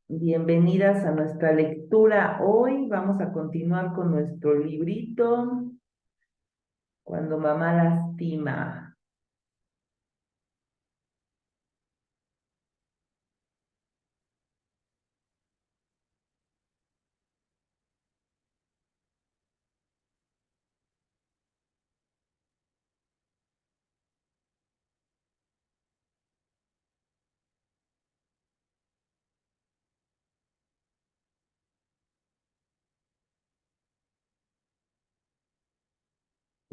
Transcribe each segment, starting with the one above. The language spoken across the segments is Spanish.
Bienvenidas a nuestra lectura. Hoy vamos a continuar con nuestro librito Cuando mamá lastima.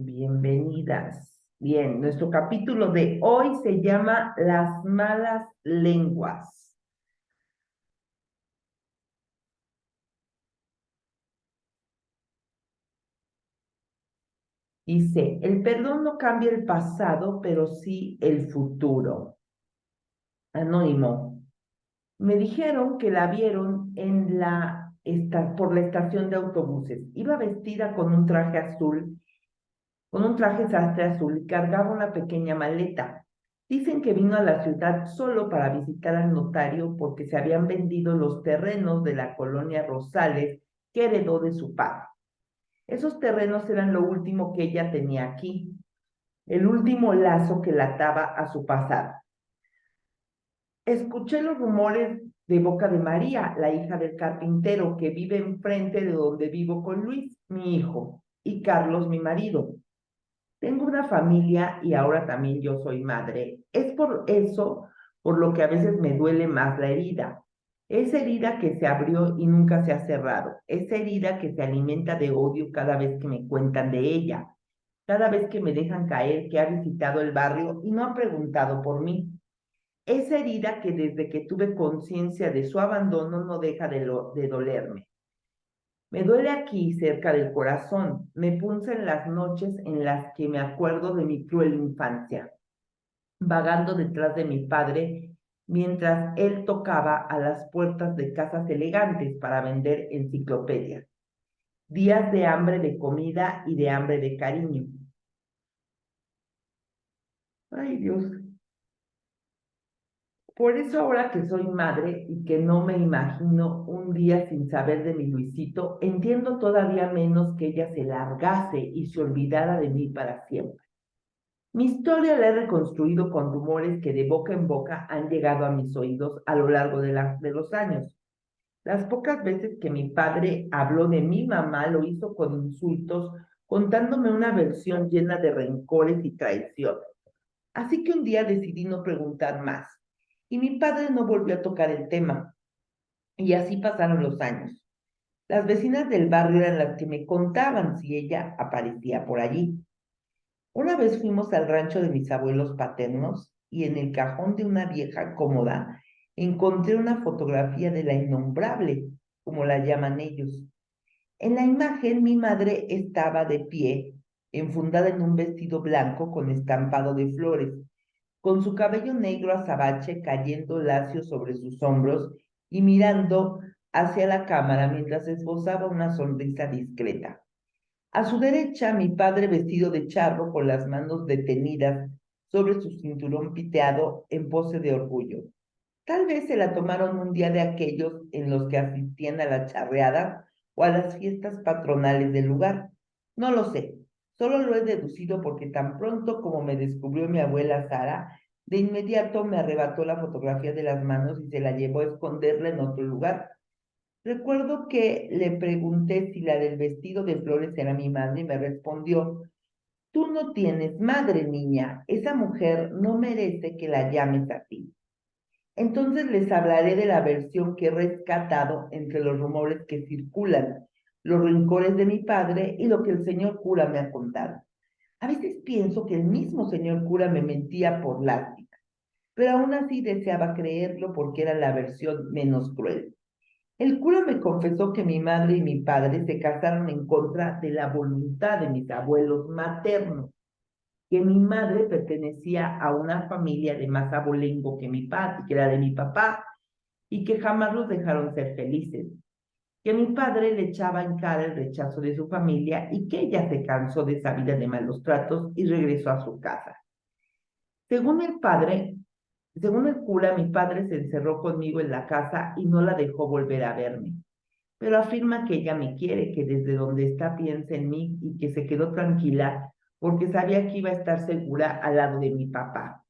Bienvenidas. Bien, nuestro capítulo de hoy se llama Las malas lenguas. Dice, el perdón no cambia el pasado, pero sí el futuro. Anónimo. Me dijeron que la vieron por la estación de autobuses. Iba vestida con un traje sastre azul y cargaba una pequeña maleta. Dicen que vino a la ciudad solo para visitar al notario porque se habían vendido los terrenos de la colonia Rosales que heredó de su padre. Esos terrenos eran lo último que ella tenía aquí, el último lazo que la ataba a su pasado. Escuché los rumores de boca de María, la hija del carpintero, que vive enfrente de donde vivo con Luis, mi hijo, y Carlos, mi marido. Tengo una familia y ahora también yo soy madre. Es por eso por lo que a veces me duele más la herida. Esa herida que se abrió y nunca se ha cerrado. Esa herida que se alimenta de odio cada vez que me cuentan de ella. Cada vez que me dejan caer que ha visitado el barrio y no han preguntado por mí. Esa herida que desde que tuve conciencia de su abandono no deja de dolerme. Me duele aquí, cerca del corazón, me punza en las noches en las que me acuerdo de mi cruel infancia, vagando detrás de mi padre mientras él tocaba a las puertas de casas elegantes para vender enciclopedias. Días de hambre de comida y de hambre de cariño. Ay, Dios. Por eso ahora que soy madre y que no me imagino un día sin saber de mi Luisito, entiendo todavía menos que ella se largase y se olvidara de mí para siempre. Mi historia la he reconstruido con rumores que de boca en boca han llegado a mis oídos a lo largo de los años. Las pocas veces que mi padre habló de mi mamá lo hizo con insultos, contándome una versión llena de rencores y traiciones. Así que un día decidí no preguntar más. Y mi padre no volvió a tocar el tema. Y así pasaron los años. Las vecinas del barrio eran las que me contaban si ella aparecía por allí. Una vez fuimos al rancho de mis abuelos paternos y en el cajón de una vieja cómoda encontré una fotografía de la innombrable, como la llaman ellos. En la imagen mi madre estaba de pie, enfundada en un vestido blanco con estampado de flores, con su cabello negro azabache cayendo lacio sobre sus hombros y mirando hacia la cámara mientras esbozaba una sonrisa discreta. A su derecha, mi padre vestido de charro con las manos detenidas sobre su cinturón piteado en pose de orgullo. Tal vez se la tomaron un día de aquellos en los que asistían a las charreadas o a las fiestas patronales del lugar. No lo sé, solo lo he deducido porque tan pronto como me descubrió mi abuela Sara, de inmediato me arrebató la fotografía de las manos y se la llevó a esconderla en otro lugar. Recuerdo que le pregunté si la del vestido de flores era mi madre y me respondió, tú no tienes madre, niña, esa mujer no merece que la llames así. Entonces les hablaré de la versión que he rescatado entre los rumores que circulan, los rencores de mi padre y lo que el señor cura me ha contado. A veces pienso que el mismo señor cura me mentía por lástima, pero aún así deseaba creerlo porque era la versión menos cruel. El cura me confesó que mi madre y mi padre se casaron en contra de la voluntad de mis abuelos maternos, que mi madre pertenecía a una familia de más abolengo que mi padre, que era de mi papá, y que jamás los dejaron ser felices, que mi padre le echaba en cara el rechazo de su familia y que ella se cansó de esa vida de malos tratos y regresó a su casa. Según el padre, Según el cura, mi padre se encerró conmigo en la casa y no la dejó volver a verme, pero afirma que ella me quiere, que desde donde está piensa en mí y que se quedó tranquila porque sabía que iba a estar segura al lado de mi papá.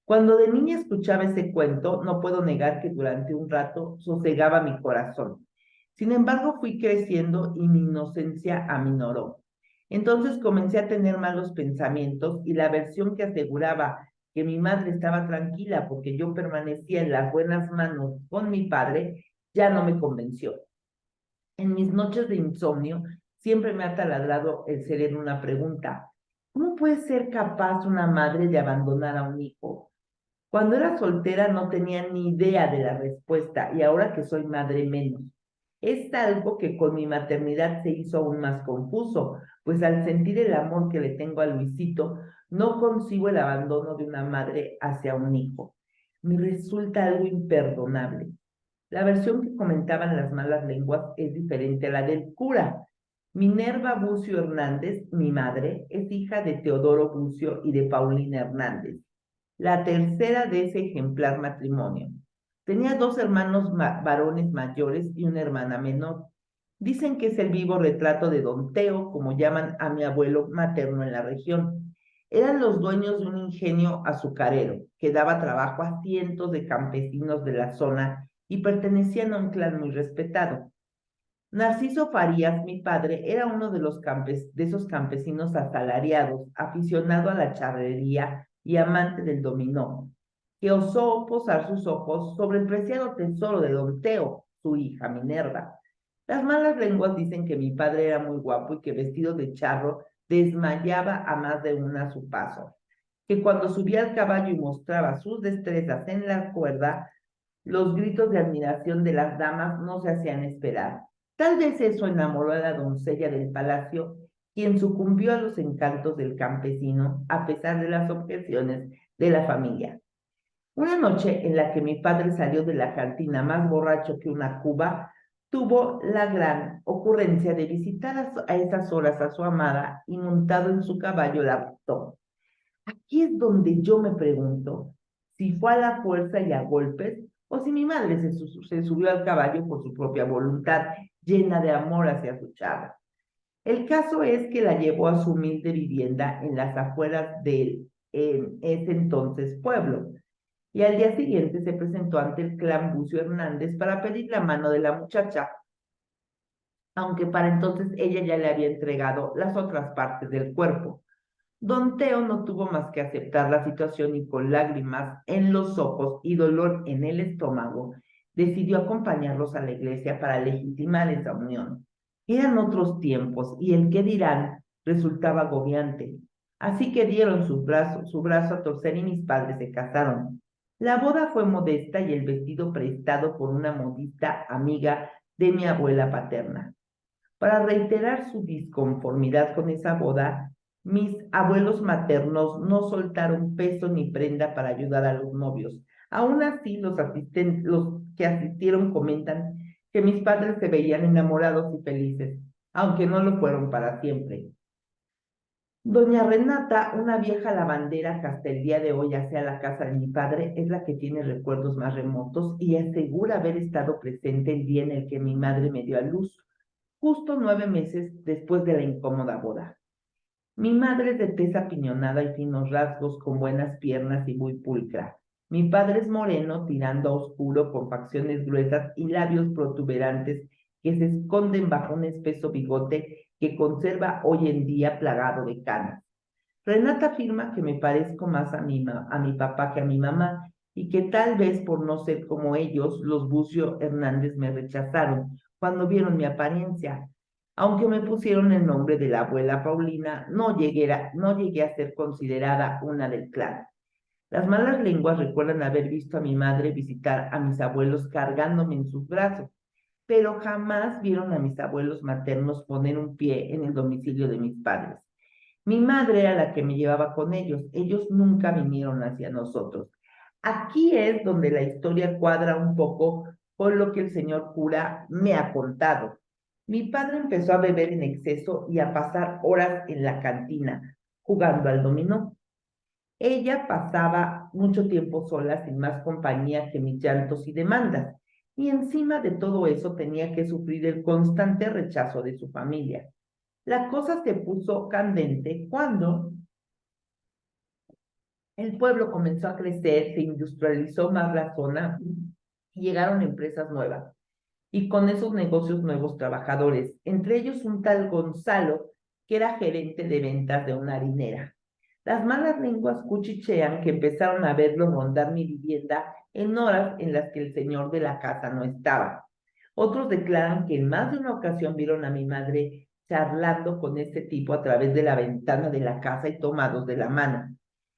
Cuando de niña escuchaba ese cuento, no puedo negar que durante un rato sosegaba mi corazón. Sin embargo, fui creciendo y mi inocencia aminoró. Entonces comencé a tener malos pensamientos y la versión que aseguraba que mi madre estaba tranquila porque yo permanecía en las buenas manos con mi padre ya no me convenció. En mis noches de insomnio siempre me ha taladrado el cerebro una pregunta. ¿Cómo puede ser capaz una madre de abandonar a un hijo? Cuando era soltera no tenía ni idea de la respuesta y ahora que soy madre menos. Es algo que con mi maternidad se hizo aún más confuso, pues al sentir el amor que le tengo a Luisito, no concibo el abandono de una madre hacia un hijo. Me resulta algo imperdonable. La versión que comentaban las malas lenguas es diferente a la del cura. Minerva Bucio Hernández, mi madre, es hija de Teodoro Bucio y de Paulina Hernández, la tercera de ese ejemplar matrimonio. Tenía dos hermanos varones mayores y una hermana menor. Dicen que es el vivo retrato de Don Teo, como llaman a mi abuelo materno en la región. Eran los dueños de un ingenio azucarero que daba trabajo a cientos de campesinos de la zona y pertenecían a un clan muy respetado. Narciso Farías, mi padre, era uno de esos campesinos asalariados, aficionado a la charrería y amante del dominó, que osó posar sus ojos sobre el preciado tesoro de Don Teo, su hija Minerva. Las malas lenguas dicen que mi padre era muy guapo y que vestido de charro desmayaba a más de una a su paso, que cuando subía al caballo y mostraba sus destrezas en la cuerda, los gritos de admiración de las damas no se hacían esperar. Tal vez eso enamoró a la doncella del palacio, quien sucumbió a los encantos del campesino a pesar de las objeciones de la familia. Una noche en la que mi padre salió de la cantina más borracho que una cuba, tuvo la gran ocurrencia de visitar a esas horas a su amada y montado en su caballo la raptó. Aquí es donde yo me pregunto si fue a la fuerza y a golpes o si mi madre se subió al caballo por su propia voluntad, llena de amor hacia su chava. El caso es que la llevó a su humilde vivienda en las afueras del en ese entonces pueblo y al día siguiente se presentó ante el clan Bucio Hernández para pedir la mano de la muchacha, aunque para entonces ella ya le había entregado las otras partes del cuerpo. Don Teo no tuvo más que aceptar la situación y con lágrimas en los ojos y dolor en el estómago, decidió acompañarlos a la iglesia para legitimar esa unión. Eran otros tiempos y el qué dirán resultaba agobiante. Así que dieron su brazo a torcer y mis padres se casaron. La boda fue modesta y el vestido prestado por una modista amiga de mi abuela paterna. Para reiterar su disconformidad con esa boda, mis abuelos maternos no soltaron peso ni prenda para ayudar a los novios. Aún así, los que asistieron comentan que mis padres se veían enamorados y felices, aunque no lo fueron para siempre. Doña Renata, una vieja lavandera que hasta el día de hoy hace a la casa de mi padre, es la que tiene recuerdos más remotos y asegura haber estado presente el día en el que mi madre me dio a luz, justo 9 meses después de la incómoda boda. Mi madre es de tez apiñonada y finos rasgos, con buenas piernas y muy pulcra. Mi padre es moreno, tirando a oscuro, con facciones gruesas y labios protuberantes que se esconden bajo un espeso bigote que conserva hoy en día plagado de canas. Renata afirma que me parezco más a mi papá que a mi mamá y que tal vez por no ser como ellos, los Bucio Hernández me rechazaron cuando vieron mi apariencia. Aunque me pusieron el nombre de la abuela Paulina, no llegué a ser considerada una del clan. Las malas lenguas recuerdan haber visto a mi madre visitar a mis abuelos cargándome en sus brazos, pero jamás vieron a mis abuelos maternos poner un pie en el domicilio de mis padres. Mi madre era la que me llevaba con ellos nunca vinieron hacia nosotros. Aquí es donde la historia cuadra un poco con lo que el señor cura me ha contado. Mi padre empezó a beber en exceso y a pasar horas en la cantina jugando al dominó. Ella pasaba mucho tiempo sola, sin más compañía que mis llantos y demandas, y encima de todo eso tenía que sufrir el constante rechazo de su familia. La cosa se puso candente cuando el pueblo comenzó a crecer, se industrializó más la zona y llegaron empresas nuevas. Y con esos negocios nuevos trabajadores, entre ellos un tal Gonzalo, que era gerente de ventas de una harinera. Las malas lenguas cuchichean que empezaron a verlo rondar mi vivienda en horas en las que el señor de la casa no estaba. Otros declaran que en más de una ocasión vieron a mi madre charlando con este tipo a través de la ventana de la casa y tomados de la mano.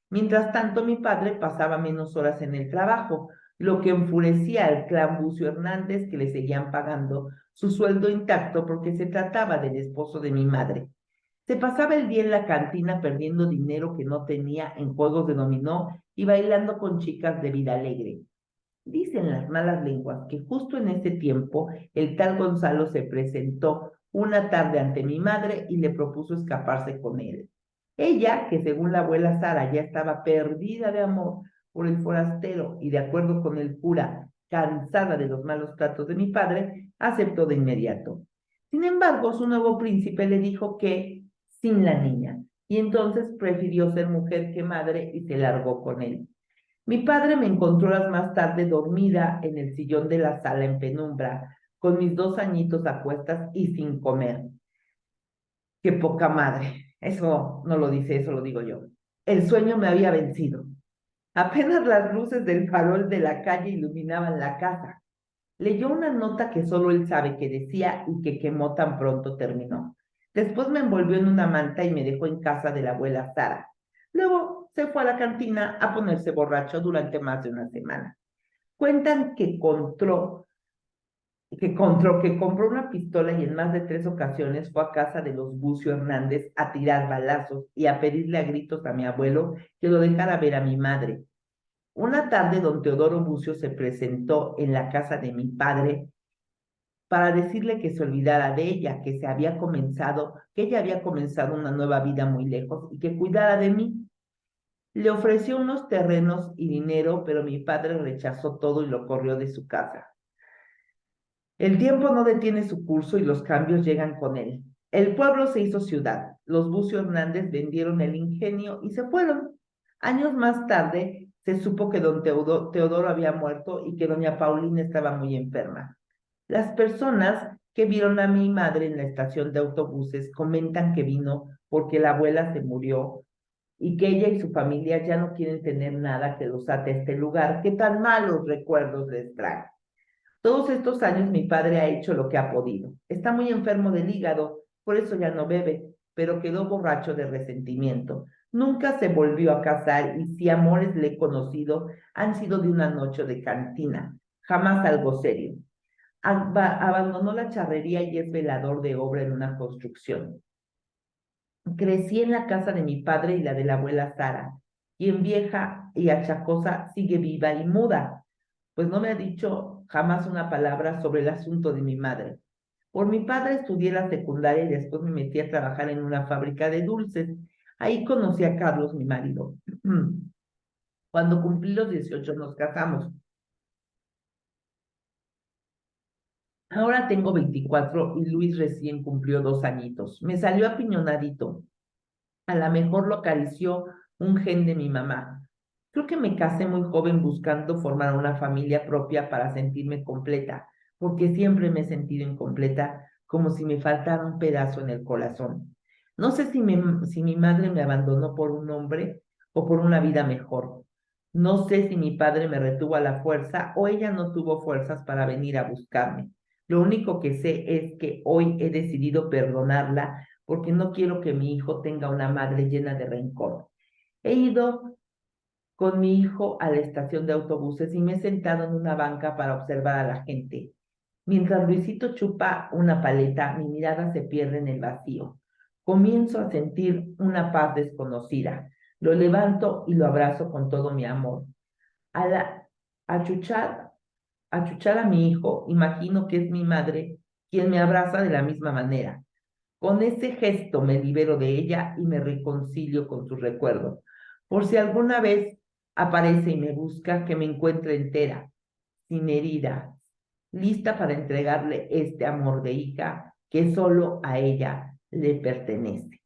Mientras tanto, mi padre pasaba menos horas en el trabajo, lo que enfurecía al clan Bucio Hernández, que le seguían pagando su sueldo intacto porque se trataba del esposo de mi madre. Se pasaba el día en la cantina perdiendo dinero que no tenía en juegos de dominó y bailando con chicas de vida alegre. Dicen las malas lenguas que justo en ese tiempo el tal Gonzalo se presentó una tarde ante mi madre y le propuso escaparse con él. Ella, que según la abuela Sara ya estaba perdida de amor por el forastero y de acuerdo con el cura, cansada de los malos tratos de mi padre, aceptó de inmediato. Sin embargo, su nuevo príncipe le dijo que sin la niña, y entonces prefirió ser mujer que madre y se largó con él. Mi padre me encontró horas más tarde dormida en el sillón de la sala en penumbra, con mis 2 añitos a cuestas y sin comer. Qué poca madre. Eso no lo dice, eso lo digo yo. El sueño me había vencido. Apenas las luces del farol de la calle iluminaban la casa. Leyó una nota que solo él sabe que decía y que quemó tan pronto terminó. Después me envolvió en una manta y me dejó en casa de la abuela Sara. Luego se fue a la cantina a ponerse borracho durante más de una semana. Cuentan que compró una pistola y en más de 3 ocasiones fue a casa de los Bucio Hernández a tirar balazos y a pedirle a gritos a mi abuelo que lo dejara ver a mi madre. Una tarde, don Teodoro Bucio se presentó en la casa de mi padre para decirle que se olvidara de ella, que ella había comenzado una nueva vida muy lejos y que cuidara de mí. Le ofreció unos terrenos y dinero, pero mi padre rechazó todo y lo corrió de su casa. El tiempo no detiene su curso y los cambios llegan con él. El pueblo se hizo ciudad. Los Bucio Hernández vendieron el ingenio y se fueron. Años más tarde se supo que don Teodoro había muerto y que doña Paulina estaba muy enferma. Las personas que vieron a mi madre en la estación de autobuses comentan que vino porque la abuela se murió y que ella y su familia ya no quieren tener nada que los ate a este lugar que tan malos recuerdos les trae. Todos estos años mi padre ha hecho lo que ha podido. Está muy enfermo del hígado, por eso ya no bebe, pero quedó borracho de resentimiento. Nunca se volvió a casar y si amores le he conocido han sido de una noche de cantina, jamás algo serio. Abandonó la charrería y es velador de obra en una construcción. Crecí en la casa de mi padre y la de la abuela Sara, y en vieja y achacosa sigue viva y muda, pues no me ha dicho jamás una palabra sobre el asunto de mi madre. Por mi padre estudié la secundaria y después me metí a trabajar en una fábrica de dulces. Ahí conocí a Carlos, mi marido. Cuando cumplí los 18 nos casamos. Ahora tengo 24 y Luis recién cumplió 2 añitos. Me salió apiñonadito. A lo mejor lo acarició un gen de mi mamá. Creo que me casé muy joven buscando formar una familia propia para sentirme completa, porque siempre me he sentido incompleta, como si me faltara un pedazo en el corazón. No sé si mi madre me abandonó por un hombre o por una vida mejor. No sé si mi padre me retuvo a la fuerza o ella no tuvo fuerzas para venir a buscarme. Lo único que sé es que hoy he decidido perdonarla porque no quiero que mi hijo tenga una madre llena de rencor. He ido con mi hijo a la estación de autobuses y me he sentado en una banca para observar a la gente. Mientras Luisito chupa una paleta, mi mirada se pierde en el vacío. Comienzo a sentir una paz desconocida. Lo levanto y lo abrazo con todo mi amor. Al achuchar, achuchar a mi hijo, imagino que es mi madre quien me abraza de la misma manera. Con ese gesto me libero de ella y me reconcilio con sus recuerdos. por si alguna vez aparece y me busca, que me encuentre entera, sin heridas, lista para entregarle este amor de hija que solo a ella le pertenece.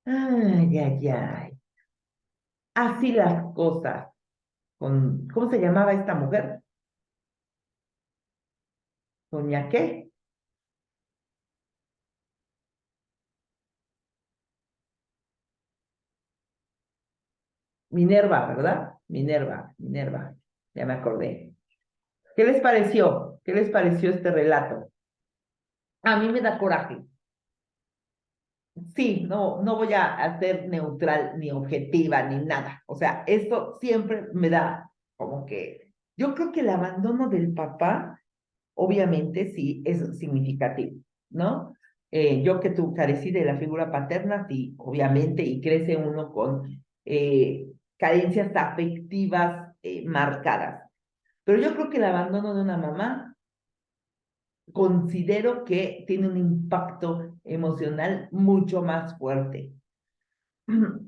Ay, ay, ay. Así las cosas con, ¿cómo se llamaba esta mujer? ¿Doña qué? Minerva, ¿verdad? Minerva, Minerva, ya me acordé. ¿Qué les pareció? ¿Qué les pareció este relato? A mí me da coraje. Sí, no, no voy a ser neutral, ni objetiva, ni nada. O sea, esto siempre me da como que, yo creo que el abandono del papá, obviamente, sí es significativo, ¿no? Yo que tú carecí de la figura paterna, sí, obviamente, y crece uno con carencias afectivas marcadas. Pero yo creo que el abandono de una mamá considero que tiene un impacto emocional mucho más fuerte.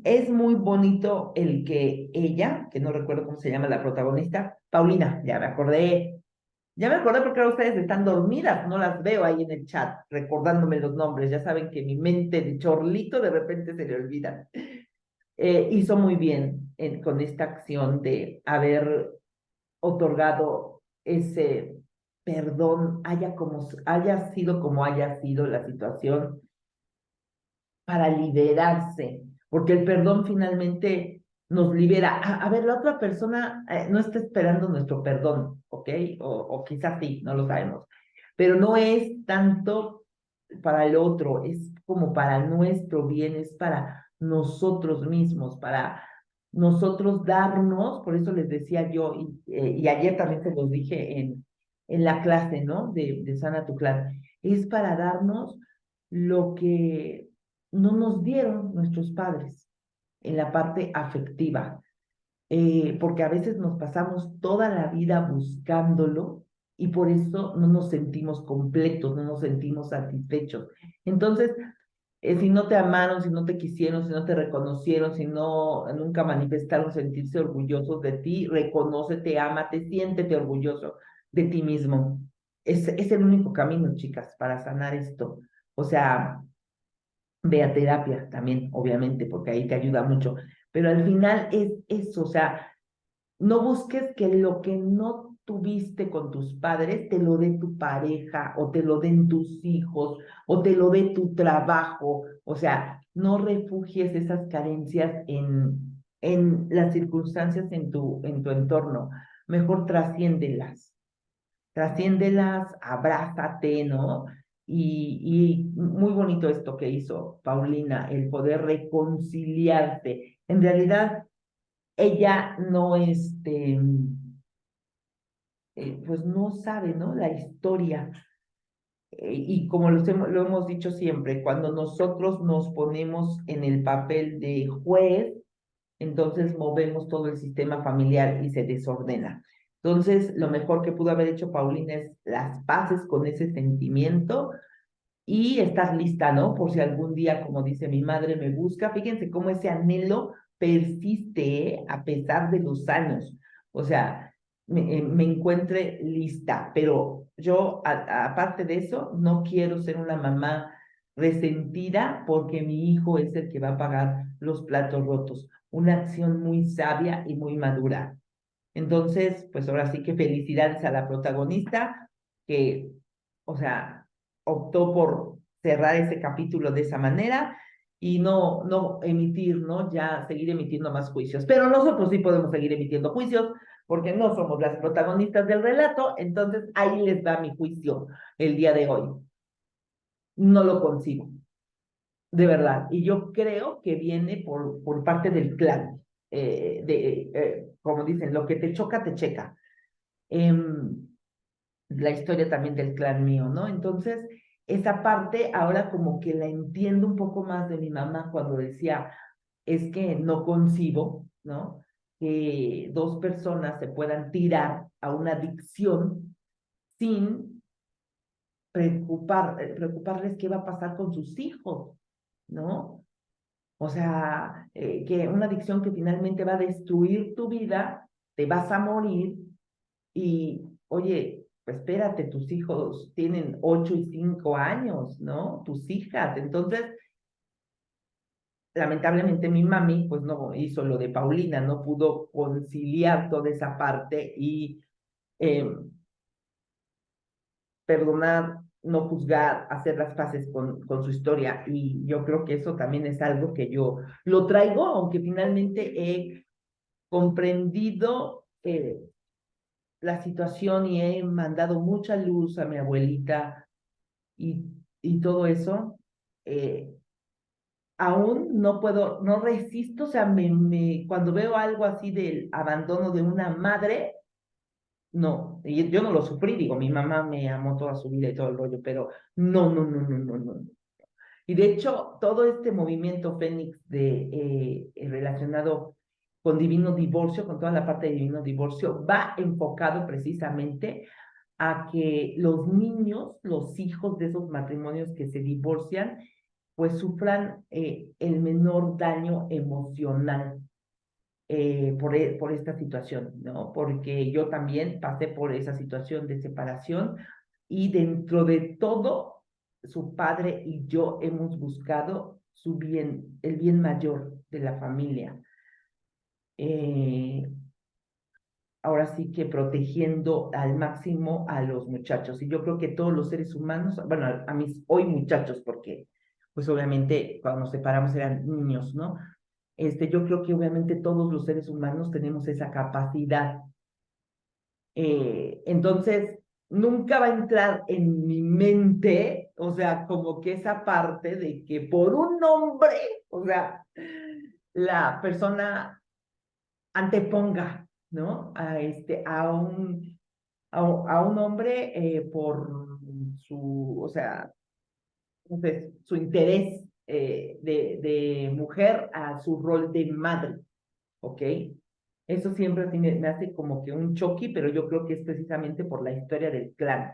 Es muy bonito el que ella, que no recuerdo cómo se llama la protagonista, Paulina, ya me acordé porque ahora ustedes están dormidas, no las veo ahí en el chat recordándome los nombres, ya saben que mi mente de chorlito de repente se le olvida. Hizo muy bien con esta acción de haber otorgado ese perdón, haya sido como haya sido la situación, para liberarse, porque el perdón finalmente nos libera. A ver, la otra persona no está esperando nuestro perdón, ¿ok? O quizás sí, no lo sabemos, pero no es tanto para el otro, es como para nuestro bien, es para nosotros mismos, para nosotros darnos, por eso les decía yo, y ayer también se los dije en la clase, ¿no? De Sana Tu Clan, es para darnos lo que no nos dieron nuestros padres en la parte afectiva, porque a veces nos pasamos toda la vida buscándolo y por eso no nos sentimos completos, no nos sentimos satisfechos. Entonces, si no te amaron, si no te quisieron, si no te reconocieron, si no nunca manifestaron sentirse orgullosos de ti, reconócete, ámate, siéntete orgulloso de ti mismo. Es el único camino, chicas, para sanar esto. O sea, ve a terapia también, obviamente, porque ahí te ayuda mucho, pero al final es eso, o sea, no busques que lo que no tuviste con tus padres te lo dé tu pareja o te lo den tus hijos o te lo dé tu trabajo, o sea, no refugies esas carencias en las circunstancias en tu entorno, mejor trasciéndelas, abrázate, ¿no? Y muy bonito esto que hizo Paulina, el poder reconciliarte. En realidad, ella no, pues no sabe, ¿no? La historia. Y como lo hemos dicho siempre, cuando nosotros nos ponemos en el papel de juez, entonces movemos todo el sistema familiar y se desordena. Entonces, lo mejor que pudo haber hecho Paulina es las paces con ese sentimiento y estás lista, ¿no? Por si algún día, como dice mi madre, me busca. Fíjense cómo ese anhelo persiste, ¿eh? A pesar de los años. O sea, me encuentre lista, pero yo, aparte de eso, no quiero ser una mamá resentida porque mi hijo es el que va a pagar los platos rotos. Una acción muy sabia y muy madura. Entonces, pues ahora sí que felicidades a la protagonista que, o sea, optó por cerrar ese capítulo de esa manera y no emitir, ¿no? Ya seguir emitiendo más juicios. Pero nosotros sí podemos seguir emitiendo juicios porque no somos las protagonistas del relato, entonces ahí les va mi juicio el día de hoy. No lo consigo, de verdad. Y yo creo que viene por parte del clan, como dicen, lo que te choca, te checa. La historia también del clan mío, ¿no? Entonces, esa parte ahora como que la entiendo un poco más de mi mamá cuando decía, es que no concibo, ¿no? Que dos personas se puedan tirar a una adicción sin preocuparles qué va a pasar con sus hijos, ¿no? O sea, que una adicción que finalmente va a destruir tu vida, te vas a morir y, oye, pues espérate, tus hijos tienen 8 y 5 años, ¿no? Tus hijas. Entonces, lamentablemente mi mami, pues no hizo lo de Paulina, no pudo conciliar toda esa parte y eh, perdonar, no juzgar, hacer las paces con su historia. Y yo creo que eso también es algo que yo lo traigo, aunque finalmente he comprendido la situación y he mandado mucha luz a mi abuelita y, y todo eso. eh, Aún no puedo, no resisto, o sea, cuando veo algo así del abandono de una madre, no, y yo no lo sufrí, digo, mi mamá me amó toda su vida y todo el rollo, pero no, no, no, no, no, no. Y de hecho, todo este movimiento Fénix relacionado con Divino Divorcio, con toda la parte de Divino Divorcio, va enfocado precisamente a que los niños, los hijos de esos matrimonios que se divorcian, pues sufran el menor daño emocional por esta situación, ¿no? Porque yo también pasé por esa situación de separación y dentro de todo, su padre y yo hemos buscado su bien, el bien mayor de la familia. Eh, Ahora sí que protegiendo al máximo a los muchachos. Y yo creo que todos los seres humanos, bueno, a mis hoy muchachos, porque pues obviamente cuando nos separamos eran niños, ¿no? Yo creo que obviamente todos los seres humanos tenemos esa capacidad. Entonces, nunca va a entrar en mi mente, o sea, como que esa parte de que por un hombre, o sea, la persona anteponga, ¿no? A un hombre por o sea, entonces, su interés de mujer a su rol de madre, ¿ok? Eso siempre así me hace como que un choque, pero yo creo que es precisamente por la historia del clan.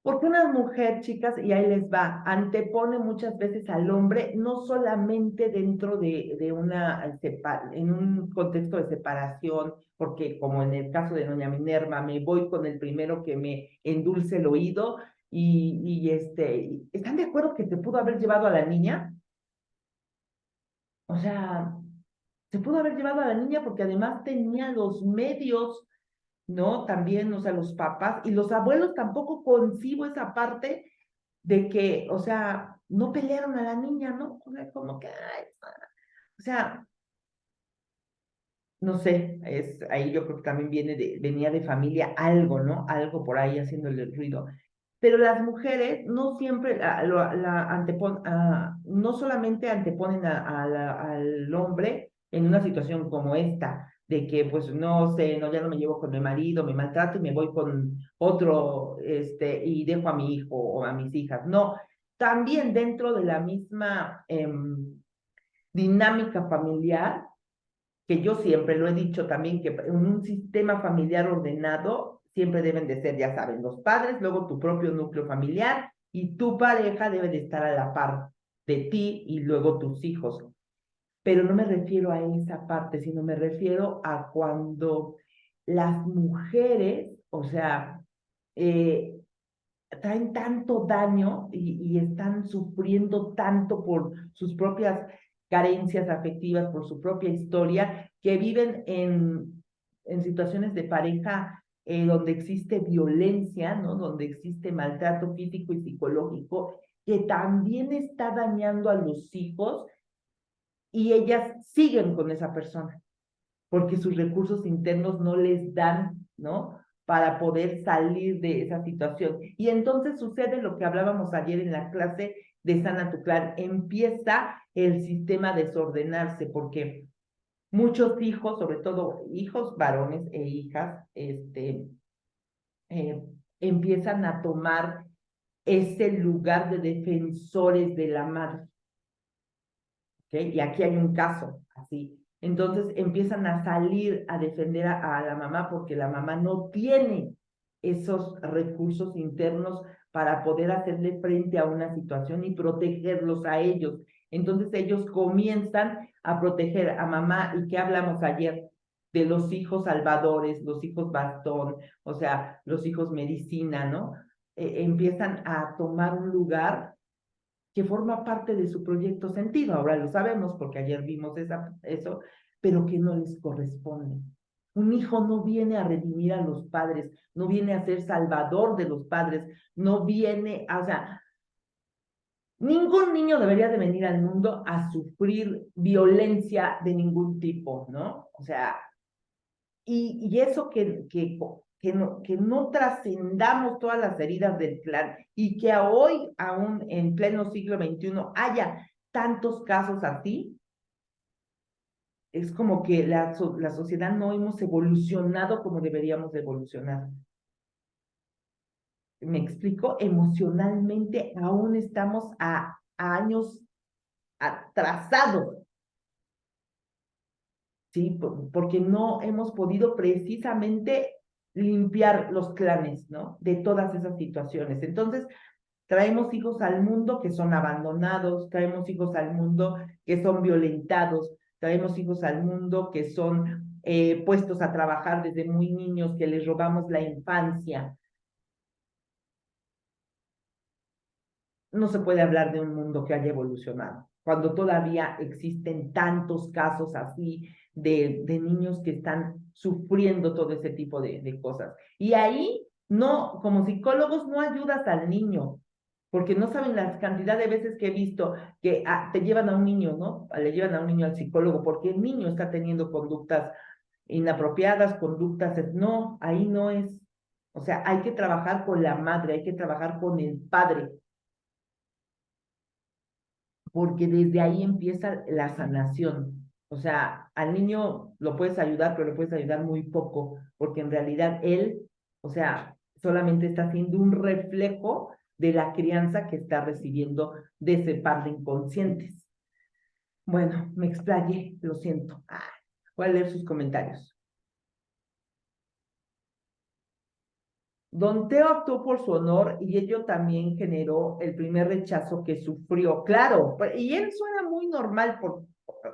Porque una mujer, chicas, y ahí les va, antepone muchas veces al hombre, no solamente dentro de en un contexto de separación, porque como en el caso de doña Minerva, me voy con el primero que me endulce el oído, ¿están de acuerdo que se pudo haber llevado a la niña? O sea, se pudo haber llevado a la niña porque además tenía los medios, ¿no? También, o sea, los papás y los abuelos tampoco concibo esa parte de que, o sea, no pelearon a la niña, ¿no? O sea, como que, ay, o sea, no sé, ahí yo creo que también venía de familia algo, ¿no? Algo por ahí haciéndole el ruido. Pero las mujeres no siempre no solamente anteponen al hombre en una situación como esta, de que pues no sé, no, ya no me llevo con mi marido, me maltrato y me voy con otro, y dejo a mi hijo o a mis hijas. No, también dentro de la misma dinámica familiar, que yo siempre lo he dicho también, que en un sistema familiar ordenado siempre deben de ser, ya saben, los padres, luego tu propio núcleo familiar y tu pareja debe de estar a la par de ti y luego tus hijos. Pero no me refiero a esa parte, sino me refiero a cuando las mujeres, o sea, eh, traen tanto daño y están sufriendo tanto por sus propias carencias afectivas, por su propia historia, que viven en situaciones de pareja donde existe violencia, ¿no? Donde existe maltrato físico y psicológico, que también está dañando a los hijos y ellas siguen con esa persona porque sus recursos internos no les dan, ¿no? Para poder salir de esa situación. Y entonces sucede lo que hablábamos ayer en la clase de Sana tu Clan. Empieza el sistema a desordenarse porque muchos hijos, sobre todo hijos varones e hijas, eh, empiezan a tomar ese lugar de defensores de la madre. ¿Okay? Y aquí hay un caso así. Entonces empiezan a salir a defender a la mamá porque la mamá no tiene esos recursos internos para poder hacerle frente a una situación y protegerlos a ellos. Entonces ellos comienzan a proteger a mamá. ¿Y qué hablamos ayer? De los hijos salvadores, los hijos bastón, o sea, los hijos medicina, ¿no? Empiezan a tomar un lugar que forma parte de su proyecto sentido. Ahora lo sabemos porque ayer vimos eso, pero que no les corresponde. Un hijo no viene a redimir a los padres, no viene a ser salvador de los padres, no viene, o sea, ningún niño debería de venir al mundo a sufrir violencia de ningún tipo, ¿no? O sea, y eso que no trascendamos todas las heridas del clan y que hoy, aún en pleno siglo XXI, haya tantos casos así, es como que la sociedad no hemos evolucionado como deberíamos de evolucionar. ¿Me explico? Emocionalmente aún estamos a años atrasados, ¿sí? Porque no hemos podido precisamente limpiar los clanes, ¿no? De todas esas situaciones. Entonces, traemos hijos al mundo que son abandonados, traemos hijos al mundo que son violentados, traemos hijos al mundo que son puestos a trabajar desde muy niños, que les robamos la infancia. No se puede hablar de un mundo que haya evolucionado, cuando todavía existen tantos casos así de niños que están sufriendo todo ese tipo de cosas. Y ahí, no, como psicólogos, no ayudas al niño, porque no saben la cantidad de veces que he visto que te llevan a un niño, ¿no? Le llevan a un niño al psicólogo porque el niño está teniendo conductas inapropiadas, conductas, no, ahí no es. O sea, hay que trabajar con la madre, hay que trabajar con el padre, porque desde ahí empieza la sanación. O sea, al niño lo puedes ayudar, pero le puedes ayudar muy poco, porque en realidad él, o sea, solamente está siendo un reflejo de la crianza que está recibiendo de ese par de inconscientes. Bueno, me explayé, lo siento. Voy a leer sus comentarios. Don Teo actuó por su honor y ello también generó el primer rechazo que sufrió. Claro, y él suena muy normal,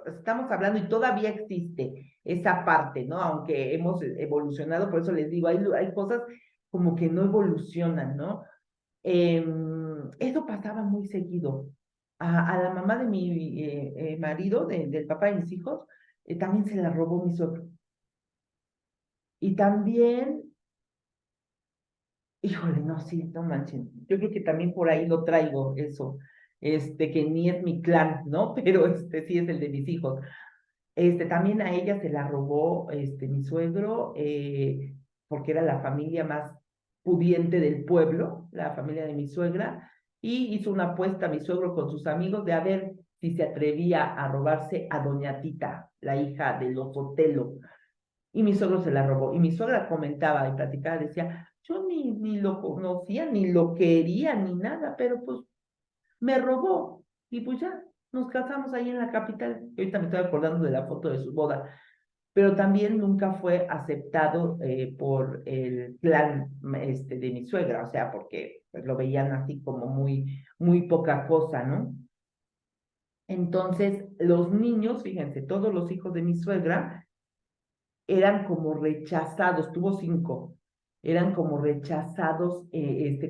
estamos hablando y todavía existe esa parte, ¿no? Aunque hemos evolucionado, por eso les digo, hay cosas como que no evolucionan, ¿no? Eso pasaba muy seguido. A la mamá de mi marido, del papá de mis hijos, también se la robó mi suegro. Y también, híjole, no, sí, no manchen. Yo creo que también por ahí lo traigo, eso, que ni es mi clan, ¿no? Pero sí es el de mis hijos. También a ella se la robó, mi suegro, porque era la familia más pudiente del pueblo, la familia de mi suegra, y hizo una apuesta a mi suegro con sus amigos de a ver si se atrevía a robarse a doña Tita, la hija de los Otelo, y mi suegro se la robó. Y mi suegra comentaba y platicaba, decía, yo ni lo conocía, ni lo quería, ni nada, pero pues me robó. Y pues ya, nos casamos ahí en la capital. Y ahorita me estoy acordando de la foto de su boda. Pero también nunca fue aceptado por el clan de mi suegra, o sea, porque pues, lo veían así como muy poca cosa, ¿no? Entonces, los niños, fíjense, todos los hijos de mi suegra eran como rechazados, tuvo 5, eran como rechazados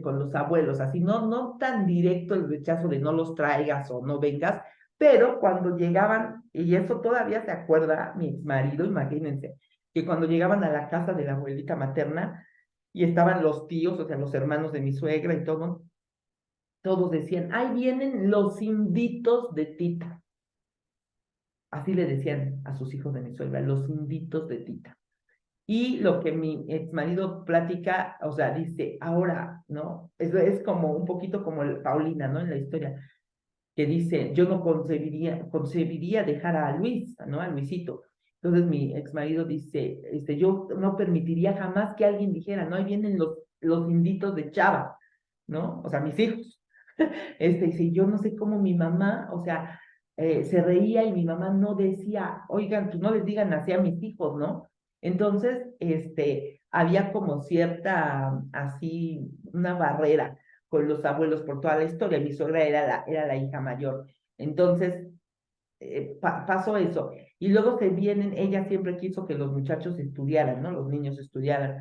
con los abuelos, así no tan directo el rechazo de no los traigas o no vengas, pero cuando llegaban, y eso todavía se acuerda mi ex marido, imagínense, que cuando llegaban a la casa de la abuelita materna y estaban los tíos, o sea, los hermanos de mi suegra y todo, todos decían, ahí vienen los inditos de Tita. Así le decían a sus hijos de mi suegra, los inditos de Tita. Y lo que mi ex marido platica, o sea, dice, ahora, ¿no? Es como un poquito como Paulina, ¿no? En la historia, que dice, yo no concebiría dejar a Luis, ¿no? A Luisito. Entonces mi ex marido dice, yo no permitiría jamás que alguien dijera, ¿no? Ahí vienen los inditos de Chava, ¿no? O sea, mis hijos. Dice, yo no sé cómo mi mamá, o sea, se reía y mi mamá no decía, oigan, pues no les digan así a mis hijos, ¿no? Entonces, había como cierta, así, una barrera con los abuelos por toda la historia. Mi suegra era la hija mayor. Entonces, pasó eso. Y luego se vienen, ella siempre quiso que los muchachos estudiaran, ¿no? Los niños estudiaran.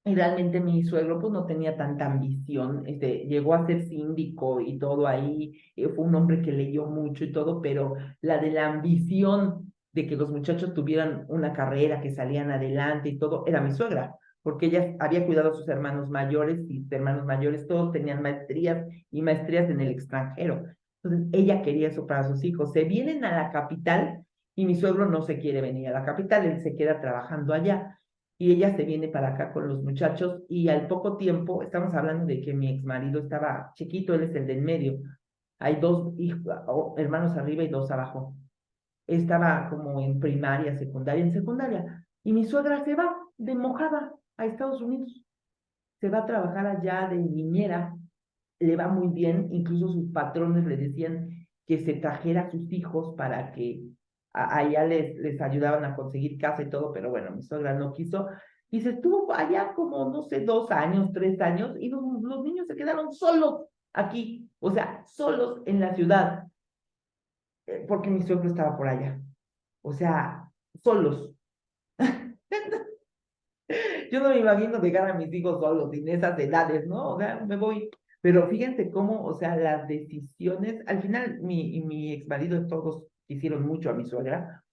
Y realmente mi suegro pues no tenía tanta ambición, llegó a ser síndico y todo ahí, fue un hombre que leyó mucho y todo, pero la de la ambición de que los muchachos tuvieran una carrera, que salían adelante y todo, era mi suegra, porque ella había cuidado a sus hermanos mayores y sus hermanos mayores todos tenían maestrías y maestrías en el extranjero. Entonces ella quería eso para sus hijos. Se vienen a la capital y mi suegro no se quiere venir a la capital, él se queda trabajando allá y ella se viene para acá con los muchachos y al poco tiempo, estamos hablando de que mi ex marido estaba chiquito, él es el del medio, hay dos hijos, hermanos arriba y dos abajo, estaba como en primaria, secundaria, en secundaria, y mi suegra se va de mojada a Estados Unidos, se va a trabajar allá de niñera, le va muy bien, incluso sus patrones le decían que se trajera a sus hijos para que allá les ayudaban a conseguir casa y todo, pero bueno, mi suegra no quiso, y se estuvo allá como, no sé, 2 años, 3 años, y los niños se quedaron solos aquí, o sea, solos en la ciudad, porque mi suegro estaba por allá, o sea, solos. Yo no me imagino dejar a mis hijos solos en esas edades, ¿no? O sea, me voy. Pero fíjense cómo, o sea, las decisiones, al final mi ex marido todos quisieron mucho a mi suegra,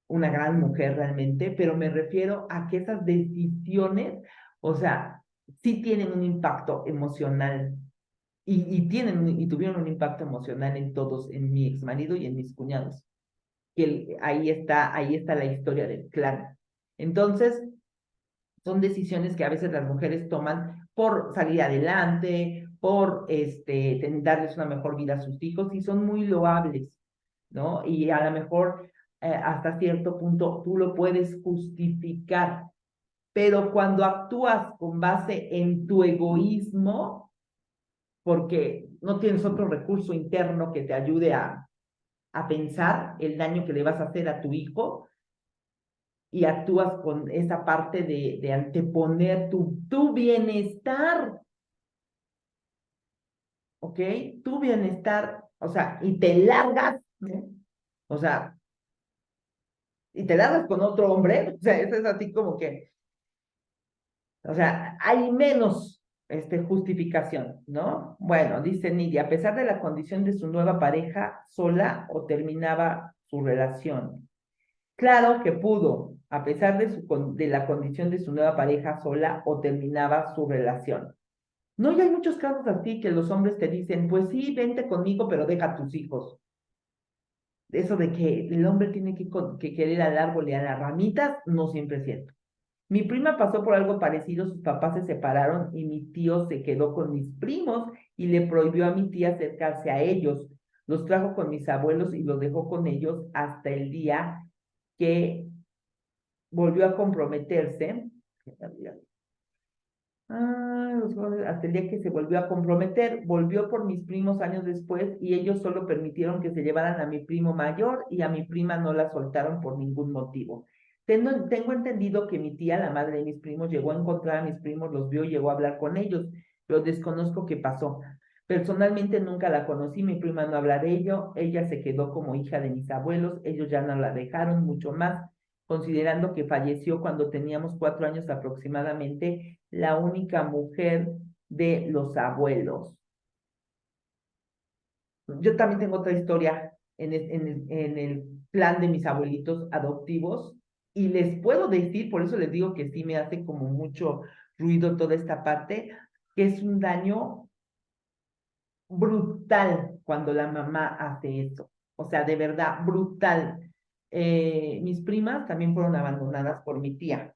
una gran mujer realmente, pero me refiero a que esas decisiones, o sea, sí tienen un impacto emocional y tuvieron un impacto emocional en todos, en mi ex marido y en mis cuñados. Ahí está la historia del clan. Entonces, son decisiones que a veces las mujeres toman por salir adelante, por darles una mejor vida a sus hijos y son muy loables, ¿no? Y a lo mejor hasta cierto punto tú lo puedes justificar, pero cuando actúas con base en tu egoísmo, porque no tienes otro recurso interno que te ayude a pensar el daño que le vas a hacer a tu hijo, y actúas con esa parte de anteponer tu bienestar, ¿ok? Tu bienestar, o sea, y te largas, ¿no? O sea, y te largas con otro hombre, o sea, eso es así como que, o sea, hay menos justificación, ¿no? Bueno, dice Nidia, a pesar de la condición de su nueva pareja, sola o terminaba su relación. Claro que pudo, a pesar de la condición de su nueva pareja sola o terminaba su relación. No, y hay muchos casos así que los hombres te dicen, pues sí, vente conmigo, pero deja a tus hijos. Eso de que el hombre tiene que querer al árbol y a las ramitas, no siempre es cierto. Mi prima pasó por algo parecido, sus papás se separaron y mi tío se quedó con mis primos y le prohibió a mi tía acercarse a ellos. Los trajo con mis abuelos y los dejó con ellos hasta el día que volvió a comprometerse. Hasta el día que se volvió a comprometer, volvió por mis primos años después y ellos solo permitieron que se llevaran a mi primo mayor y a mi prima no la soltaron por ningún motivo. Tengo entendido que mi tía, la madre de mis primos, llegó a encontrar a mis primos, los vio y llegó a hablar con ellos, pero desconozco qué pasó. Personalmente nunca la conocí, mi prima no habla de ello, ella se quedó como hija de mis abuelos, ellos ya no la dejaron mucho más considerando que falleció cuando teníamos 4 años aproximadamente, la única mujer de los abuelos. Yo también tengo otra historia en el plan de mis abuelitos adoptivos y les puedo decir, por eso les digo que sí me hace como mucho ruido toda esta parte, que es un daño brutal cuando la mamá hace eso. O sea, de verdad, brutal. Mis primas también fueron abandonadas por mi tía.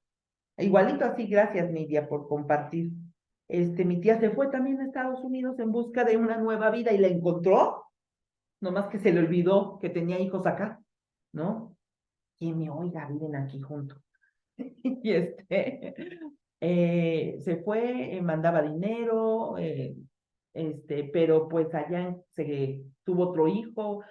Igualito así, gracias, Nidia, por compartir. Mi tía se fue también a Estados Unidos en busca de una nueva vida y la encontró, nomás que se le olvidó que tenía hijos acá, ¿no? Y me oiga, viven aquí juntos. Y se fue, mandaba dinero, pero pues allá se tuvo otro hijo,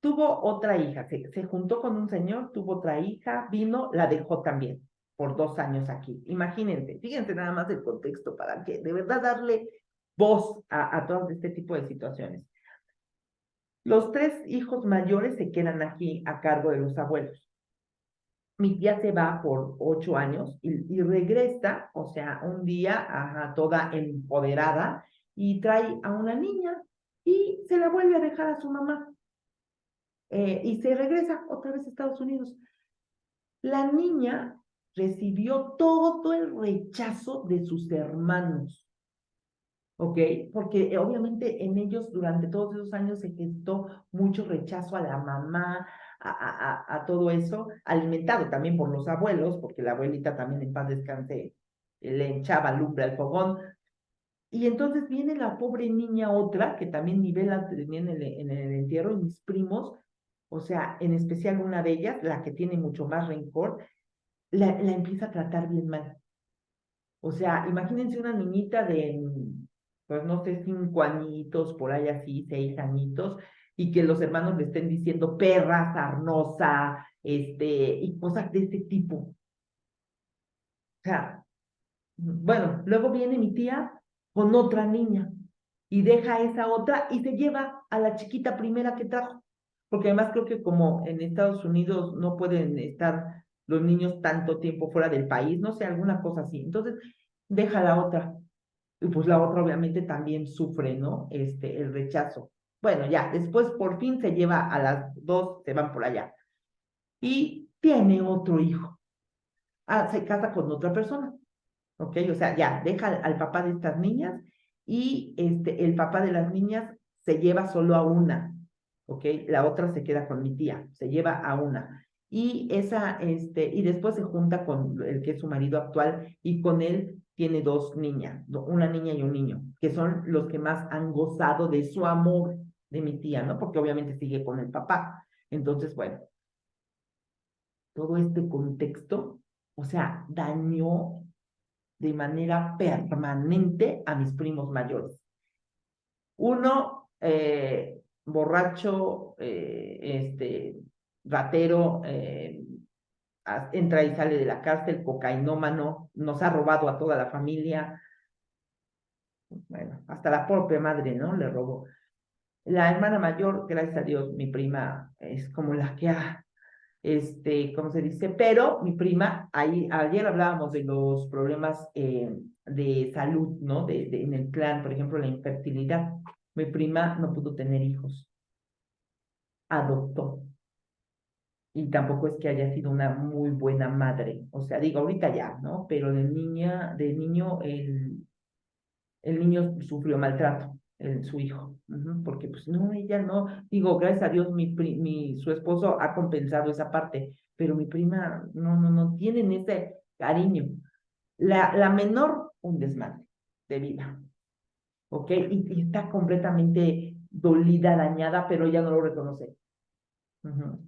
tuvo otra hija, se juntó con un señor, tuvo otra hija, vino, la dejó también por 2 años aquí. Imagínense, fíjense nada más el contexto para que de verdad darle voz a todo este tipo de situaciones. Los 3 hijos mayores se quedan aquí a cargo de los abuelos. Mi tía se va por 8 años y regresa, o sea, un día, ajá, toda empoderada, y trae a una niña y se la vuelve a dejar a su mamá. Y se regresa otra vez a Estados Unidos. La niña recibió todo el rechazo de sus hermanos, ¿ok? Porque obviamente en ellos durante todos esos años se gestó mucho rechazo a la mamá, a todo eso, alimentado también por los abuelos, porque la abuelita también en paz descanse, le echaba lumbre al fogón. Y entonces viene la pobre niña otra, que también nivela también en el entierro, y mis primos, o sea, en especial una de ellas, la que tiene mucho más rencor, la empieza a tratar bien mal. O sea, imagínense una niñita de, pues no sé, 5 añitos, por ahí así, 6 añitos, y que los hermanos le estén diciendo perra, sarnosa, y cosas de ese tipo. O sea, bueno, luego viene mi tía con otra niña y deja a esa otra y se lleva a la chiquita primera que trajo. Porque además creo que como en Estados Unidos no pueden estar los niños tanto tiempo fuera del país, no sé, alguna cosa así. Entonces, deja a la otra. Y pues la otra obviamente también sufre, ¿no? El rechazo. Bueno, ya, después por fin se lleva a las dos, se van por allá. Y tiene otro hijo. Ah, se casa con otra persona. ¿Ok? O sea, ya, deja al papá de estas niñas y el papá de las niñas se lleva solo a una, ¿ok? La otra se queda con mi tía, se lleva a una. Y después se junta con el que es su marido actual y con él tiene 2 niñas, una niña y un niño, que son los que más han gozado de su amor de mi tía, ¿no? Porque obviamente sigue con el papá. Entonces, bueno, todo este contexto, o sea, dañó de manera permanente a mis primos mayores. Uno, borracho, ratero, entra y sale de la cárcel, cocainómano, nos ha robado a toda la familia, bueno, hasta la propia madre, ¿no? Le robó. La hermana mayor, gracias a Dios, mi prima es como la que ha ¿cómo se dice? Pero mi prima, ayer hablábamos de los problemas de salud, ¿no? En el clan, por ejemplo, la infertilidad. Mi prima no pudo tener hijos, adoptó. Y tampoco es que haya sido una muy buena madre. O sea, digo, ahorita ya, ¿no? Pero de niño, el niño sufrió maltrato, su hijo, porque pues no, ella no, digo, gracias a Dios su esposo ha compensado esa parte, pero mi prima no tienen ese cariño. La menor, un desmadre de vida, ¿ok? Y está completamente dolida, dañada, pero ella no lo reconoce. Ujú.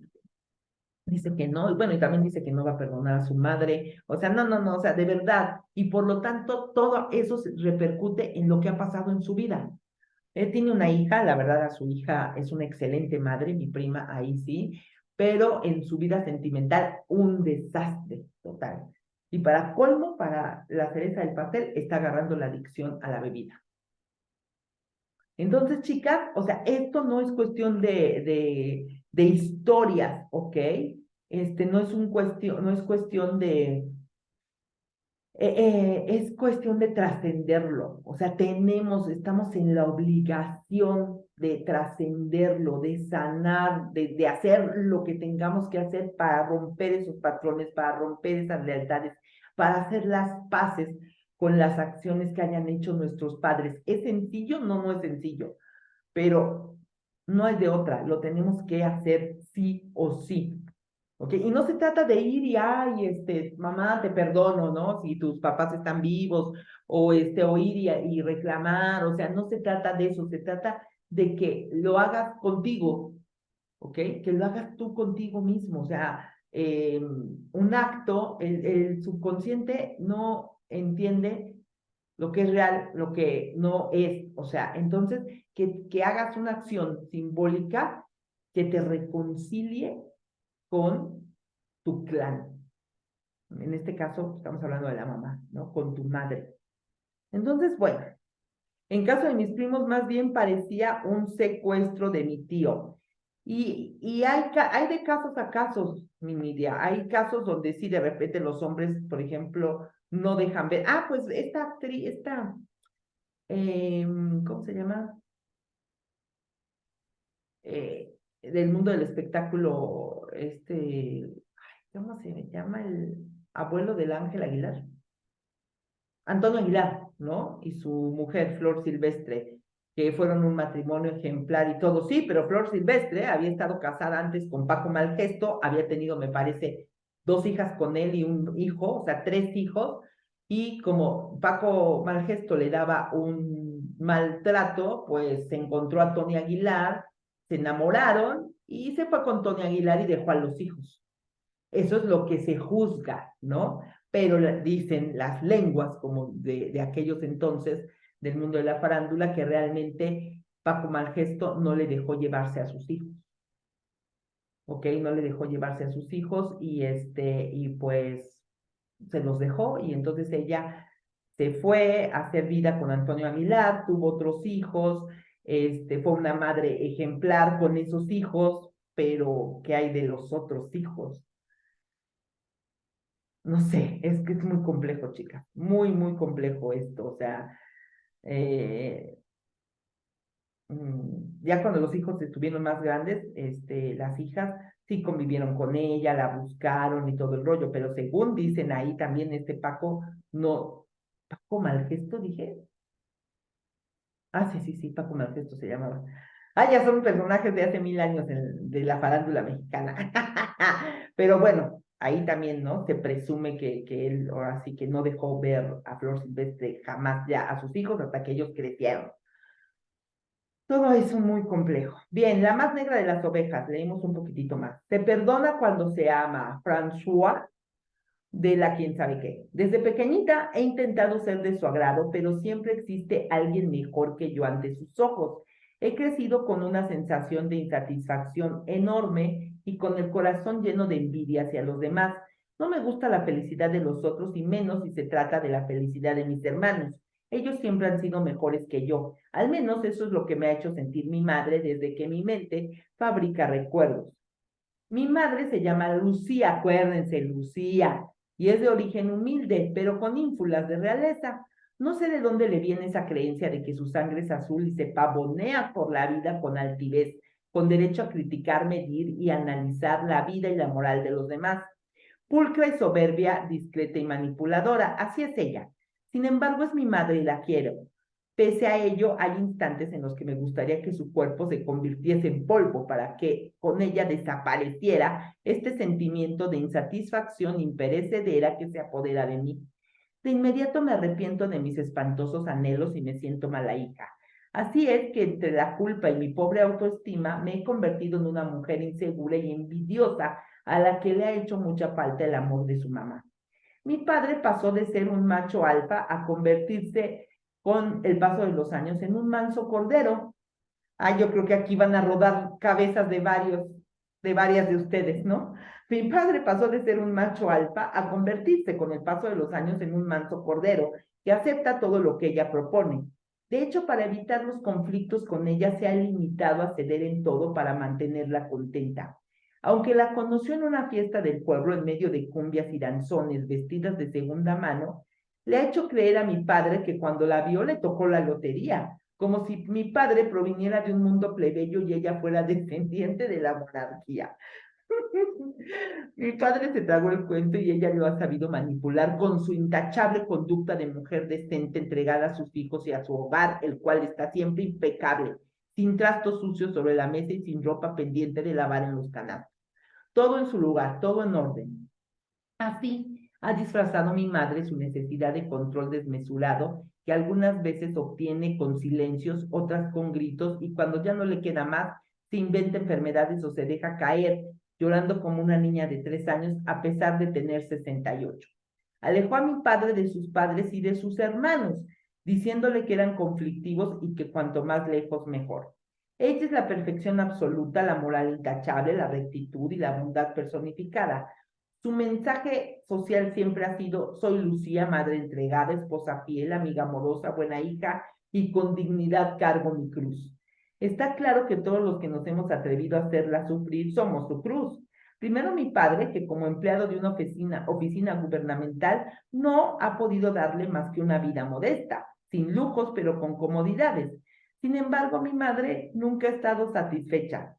Dice que no, y bueno, y también dice que no va a perdonar a su madre, o sea, no, o sea, de verdad, y por lo tanto todo eso se repercute en lo que ha pasado en su vida. Él tiene una hija, la verdad, a su hija es una excelente madre, mi prima, ahí sí, pero en su vida sentimental, un desastre total. Y para colmo, para la cereza del pastel, está agarrando la adicción a la bebida. Entonces, chicas, o sea, esto no es cuestión de historias, ¿ok? No es cuestión es cuestión de trascenderlo. O sea, estamos en la obligación de trascenderlo, de sanar, de hacer lo que tengamos que hacer para romper esos patrones, para romper esas lealtades, para hacer las paces con las acciones que hayan hecho nuestros padres. ¿Es sencillo? No, no es sencillo, pero no hay de otra, lo tenemos que hacer sí o sí. ¿Ok? Y no se trata de ir y, ay, mamá, te perdono, ¿no? Si tus papás están vivos, o ir y reclamar, o sea, no se trata de eso, se trata de que lo hagas contigo, ¿ok? Que lo hagas tú contigo mismo, o sea, un acto, el subconsciente no entiende lo que es real, lo que no es, o sea, entonces, que hagas una acción simbólica que te reconcilie con tu clan. En este caso, estamos hablando de la mamá, ¿no? Con tu madre. Entonces, bueno, En caso de mis primos, más bien parecía un secuestro de mi tío. Y hay de casos a casos, mi Nidia. Hay casos donde sí, de repente los hombres, por ejemplo, no dejan ver. Ah, pues esta actriz, ¿cómo se llama? Del mundo del espectáculo, ¿cómo se llama? El abuelo del Ángel Aguilar. Antonio Aguilar, ¿no? Y su mujer, Flor Silvestre, que fueron un matrimonio ejemplar y todo. Sí, pero Flor Silvestre había estado casada antes con Paco Malgesto, había tenido, me parece, 2 hijas con él y un hijo, o sea, 3 hijos, y como Paco Malgesto le daba un maltrato, pues se encontró a Tony Aguilar, se enamoraron y se fue con Tony Aguilar y dejó a los hijos. Eso es lo que se juzga, ¿no? Pero dicen las lenguas como de aquellos entonces del mundo de la farándula que realmente Paco Malgesto no le dejó llevarse a sus hijos, ¿ok? No le dejó llevarse a sus hijos y pues se los dejó y entonces ella se fue a hacer vida con Antonio Aguilar, tuvo otros hijos, fue una madre ejemplar con esos hijos, pero ¿qué hay de los otros hijos? No sé, es que es muy complejo, chicas, muy, muy complejo esto, o sea, eh, ya cuando los hijos estuvieron más grandes, las hijas sí convivieron con ella, la buscaron y todo el rollo, pero según dicen ahí también Paco, no, Paco Malgesto, dije, sí, sí, sí, Paco Malgesto se llamaba. Ya son personajes de hace 1000 años de la farándula mexicana. Pero bueno, ahí también, ¿no? Se presume que él ahora sí que no dejó ver a Flor Silvestre jamás ya a sus hijos hasta que ellos crecieron. Todo eso muy complejo. Bien, la más negra de las ovejas, leímos un poquitito más. Se perdona cuando se ama. François de la quién sabe qué. Desde pequeñita he intentado ser de su agrado, pero siempre existe alguien mejor que yo ante sus ojos. He crecido con una sensación de insatisfacción enorme y con el corazón lleno de envidia hacia los demás. No me gusta la felicidad de los otros y menos si se trata de la felicidad de mis hermanos. Ellos siempre han sido mejores que yo. Al menos eso es lo que me ha hecho sentir mi madre desde que mi mente fabrica recuerdos. Mi madre se llama Lucía, acuérdense, Lucía, y es de origen humilde, pero con ínfulas de realeza. No sé de dónde le viene esa creencia de que su sangre es azul y se pavonea por la vida con altivez, con derecho a criticar, medir y analizar la vida y la moral de los demás. Pulcra y soberbia, discreta y manipuladora, así es ella. Sin embargo, es mi madre y la quiero. Pese a ello, hay instantes en los que me gustaría que su cuerpo se convirtiese en polvo para que con ella desapareciera este sentimiento de insatisfacción imperecedera que se apodera de mí. De inmediato me arrepiento de mis espantosos anhelos y me siento mala hija. Así es que entre la culpa y mi pobre autoestima me he convertido en una mujer insegura y envidiosa a la que le ha hecho mucha falta el amor de su mamá. Mi padre pasó de ser un macho alfa a convertirse con el paso de los años en un manso cordero. Yo creo que aquí van a rodar cabezas de varias de ustedes, ¿no? Mi padre pasó de ser un macho alfa a convertirse con el paso de los años en un manso cordero que acepta todo lo que ella propone. De hecho, para evitar los conflictos con ella se ha limitado a ceder en todo para mantenerla contenta. Aunque la conoció en una fiesta del pueblo en medio de cumbias y danzones vestidas de segunda mano, le ha hecho creer a mi padre que cuando la vio le tocó la lotería, como si mi padre proviniera de un mundo plebeyo y ella fuera descendiente de la monarquía. Mi padre se tragó el cuento y ella lo ha sabido manipular con su intachable conducta de mujer decente entregada a sus hijos y a su hogar, el cual está siempre impecable, sin trastos sucios sobre la mesa y sin ropa pendiente de lavar en los canastos. Todo en su lugar, todo en orden. Así ha disfrazado mi madre su necesidad de control desmesurado, que algunas veces obtiene con silencios, otras con gritos, y cuando ya no le queda más, se inventa enfermedades o se deja caer, llorando como una niña de 3 años, a pesar de tener 68. Alejó a mi padre de sus padres y de sus hermanos, diciéndole que eran conflictivos y que cuanto más lejos mejor. Ella es la perfección absoluta, la moral intachable, la rectitud y la bondad personificada. Su mensaje social siempre ha sido: soy Lucía, madre entregada, esposa fiel, amiga amorosa, buena hija, y con dignidad cargo mi cruz. Está claro que todos los que nos hemos atrevido a hacerla sufrir somos su cruz. Primero mi padre, que como empleado de una oficina gubernamental, no ha podido darle más que una vida modesta, sin lujos, pero con comodidades. Sin embargo, mi madre nunca ha estado satisfecha.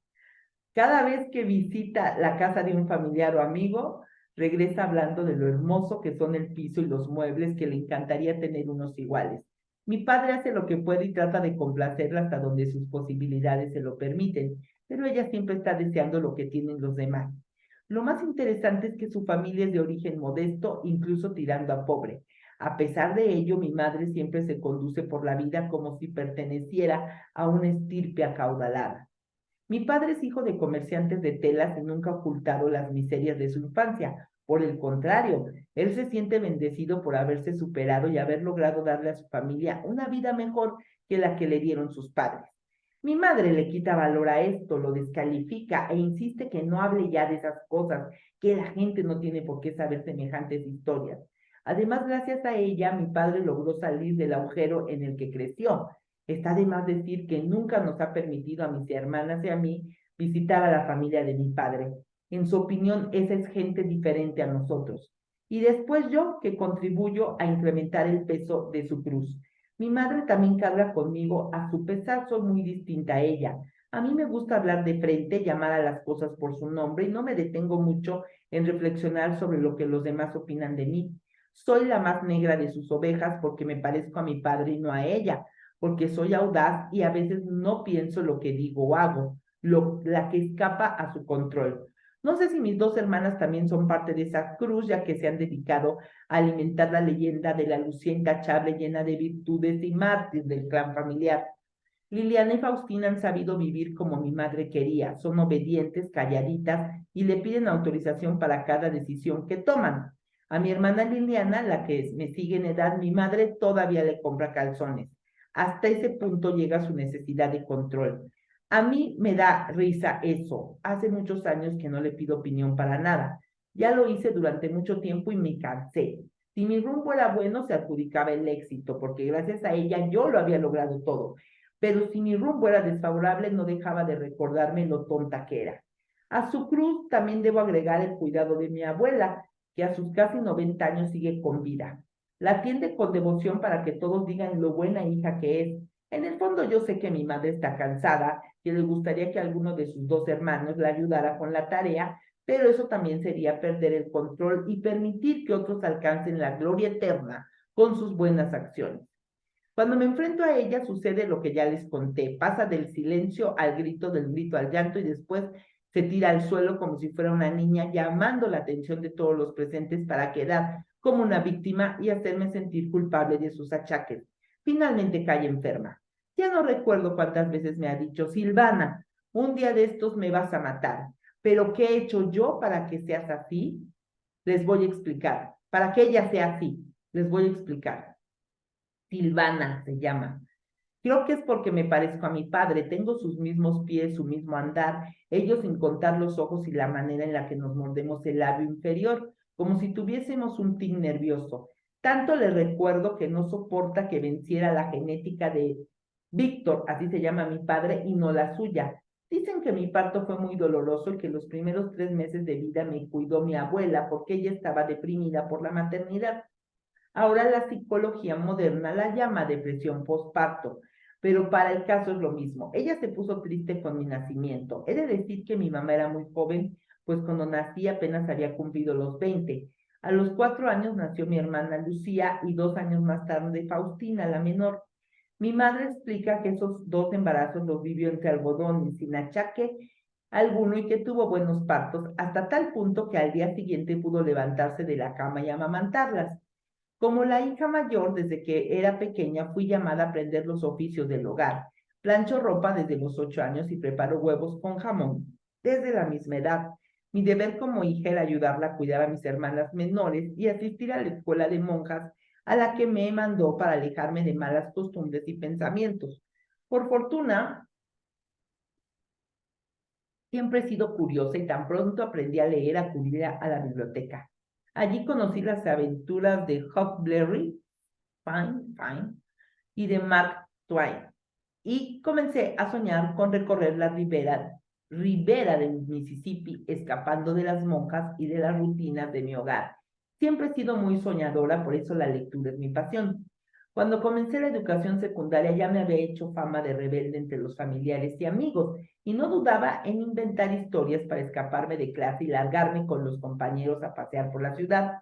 Cada vez que visita la casa de un familiar o amigo, regresa hablando de lo hermoso que son el piso y los muebles, que le encantaría tener unos iguales. Mi padre hace lo que puede y trata de complacerla hasta donde sus posibilidades se lo permiten, pero ella siempre está deseando lo que tienen los demás. Lo más interesante es que su familia es de origen modesto, incluso tirando a pobre. A pesar de ello, mi madre siempre se conduce por la vida como si perteneciera a una estirpe acaudalada. Mi padre es hijo de comerciantes de telas y nunca ha ocultado las miserias de su infancia. Por el contrario, él se siente bendecido por haberse superado y haber logrado darle a su familia una vida mejor que la que le dieron sus padres. Mi madre le quita valor a esto, lo descalifica e insiste que no hable ya de esas cosas, que la gente no tiene por qué saber semejantes historias. Además, gracias a ella, mi padre logró salir del agujero en el que creció. Está de más decir que nunca nos ha permitido a mis hermanas y a mí visitar a la familia de mi padre. En su opinión, esa es gente diferente a nosotros. Y después yo, que contribuyo a incrementar el peso de su cruz. Mi madre también carga conmigo, a su pesar soy muy distinta a ella. A mí me gusta hablar de frente, llamar a las cosas por su nombre y no me detengo mucho en reflexionar sobre lo que los demás opinan de mí. Soy la más negra de sus ovejas porque me parezco a mi padre y no a ella, porque soy audaz y a veces no pienso lo que digo o hago, la que escapa a su control. No sé si mis dos hermanas también son parte de esa cruz, ya que se han dedicado a alimentar la leyenda de la Lucía intachable llena de virtudes y mártir del clan familiar. Liliana y Faustina han sabido vivir como mi madre quería, son obedientes, calladitas y le piden autorización para cada decisión que toman. A mi hermana Liliana, la que me sigue en edad, mi madre todavía le compra calzones. Hasta ese punto llega su necesidad de control. A mí me da risa eso. Hace muchos años que no le pido opinión para nada. Ya lo hice durante mucho tiempo y me cansé. Si mi rumbo era bueno, se adjudicaba el éxito, porque gracias a ella yo lo había logrado todo. Pero si mi rumbo era desfavorable, no dejaba de recordarme lo tonta que era. A su cruz también debo agregar el cuidado de mi abuela, que a sus casi 90 años sigue con vida. La atiende con devoción para que todos digan lo buena hija que es. En el fondo yo sé que mi madre está cansada, que le gustaría que alguno de sus dos hermanos la ayudara con la tarea, pero eso también sería perder el control y permitir que otros alcancen la gloria eterna con sus buenas acciones. Cuando me enfrento a ella sucede lo que ya les conté, pasa del silencio al grito, del grito al llanto y después se tira al suelo como si fuera una niña, llamando la atención de todos los presentes para quedar como una víctima y hacerme sentir culpable de sus achaques. Finalmente cae enferma. Ya no recuerdo cuántas veces me ha dicho, Silvana, un día de estos me vas a matar, pero ¿qué he hecho yo para que seas así? Les voy a explicar. Para que ella sea así, les voy a explicar. Silvana se llama. Creo que es porque me parezco a mi padre, tengo sus mismos pies, su mismo andar, ellos sin contar los ojos y la manera en la que nos mordemos el labio inferior, como si tuviésemos un tic nervioso. Tanto le recuerdo que no soporta que venciera la genética de Víctor, así se llama mi padre, y no la suya. Dicen que mi parto fue muy doloroso y que los primeros 3 meses de vida me cuidó mi abuela porque ella estaba deprimida por la maternidad. Ahora la psicología moderna la llama depresión postparto, pero para el caso es lo mismo. Ella se puso triste con mi nacimiento. He de decir que mi mamá era muy joven, pues cuando nací apenas había cumplido los 20. A los 4 años nació mi hermana Lucía y 2 años más tarde Faustina, la menor. Mi madre explica que esos dos embarazos los vivió entre algodón y sin achaque alguno y que tuvo buenos partos, hasta tal punto que al día siguiente pudo levantarse de la cama y amamantarlas. Como la hija mayor, desde que era pequeña, fui llamada a aprender los oficios del hogar. Plancho ropa desde los 8 años y preparo huevos con jamón desde la misma edad. Mi deber como hija era ayudarla a cuidar a mis hermanas menores y asistir a la escuela de monjas a la que me mandó para alejarme de malas costumbres y pensamientos. Por fortuna, siempre he sido curiosa y tan pronto aprendí a leer, acudí a la biblioteca. Allí conocí las aventuras de Huckleberry Fine, y de Mark Twain. Y comencé a soñar con recorrer la ribera del Mississippi, escapando de las monjas y de las rutinas de mi hogar. Siempre he sido muy soñadora, por eso la lectura es mi pasión. Cuando comencé la educación secundaria ya me había hecho fama de rebelde entre los familiares y amigos, y no dudaba en inventar historias para escaparme de clase y largarme con los compañeros a pasear por la ciudad.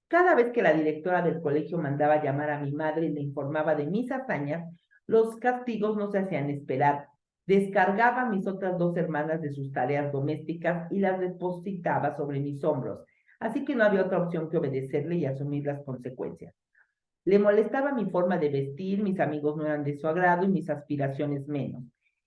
Cada vez que la directora del colegio mandaba llamar a mi madre y le informaba de mis hazañas, los castigos no se hacían esperar. Descargaba a mis otras dos hermanas de sus tareas domésticas y las depositaba sobre mis hombros, así que no había otra opción que obedecerle y asumir las consecuencias. Le molestaba mi forma de vestir, mis amigos no eran de su agrado y mis aspiraciones menos.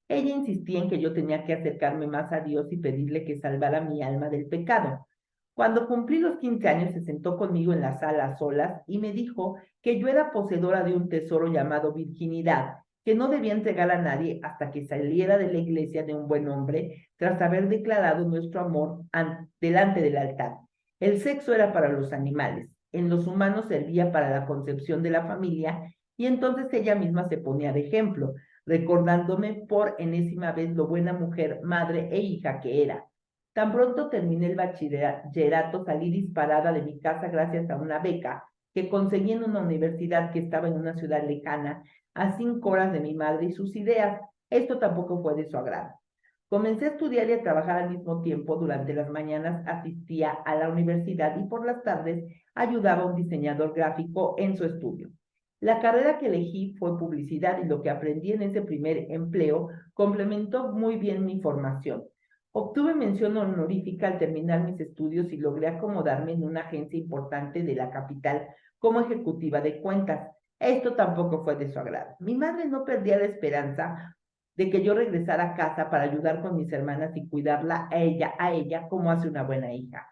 Ella insistía en que yo tenía que acercarme más a Dios y pedirle que salvara mi alma del pecado. Cuando cumplí los 15 años, se sentó conmigo en la sala a solas y me dijo que yo era poseedora de un tesoro llamado virginidad, que no debía entregar a nadie hasta que saliera de la iglesia de un buen hombre, tras haber declarado nuestro amor delante del altar. El sexo era para los animales, en los humanos servía para la concepción de la familia, y entonces ella misma se ponía de ejemplo, recordándome por enésima vez lo buena mujer, madre e hija que era. Tan pronto terminé el bachillerato, salí disparada de mi casa gracias a una beca que conseguí en una universidad que estaba en una ciudad lejana, a 5 horas de mi madre y sus ideas. Esto tampoco fue de su agrado. Comencé a estudiar y a trabajar al mismo tiempo. Durante las mañanas asistía a la universidad y por las tardes ayudaba a un diseñador gráfico en su estudio. La carrera que elegí fue publicidad y lo que aprendí en ese primer empleo complementó muy bien mi formación. Obtuve mención honorífica al terminar mis estudios y logré acomodarme en una agencia importante de la capital como ejecutiva de cuentas. Esto tampoco fue de su agrado. Mi madre no perdía la esperanza de que yo regresara a casa para ayudar con mis hermanas y cuidarla a ella como hace una buena hija.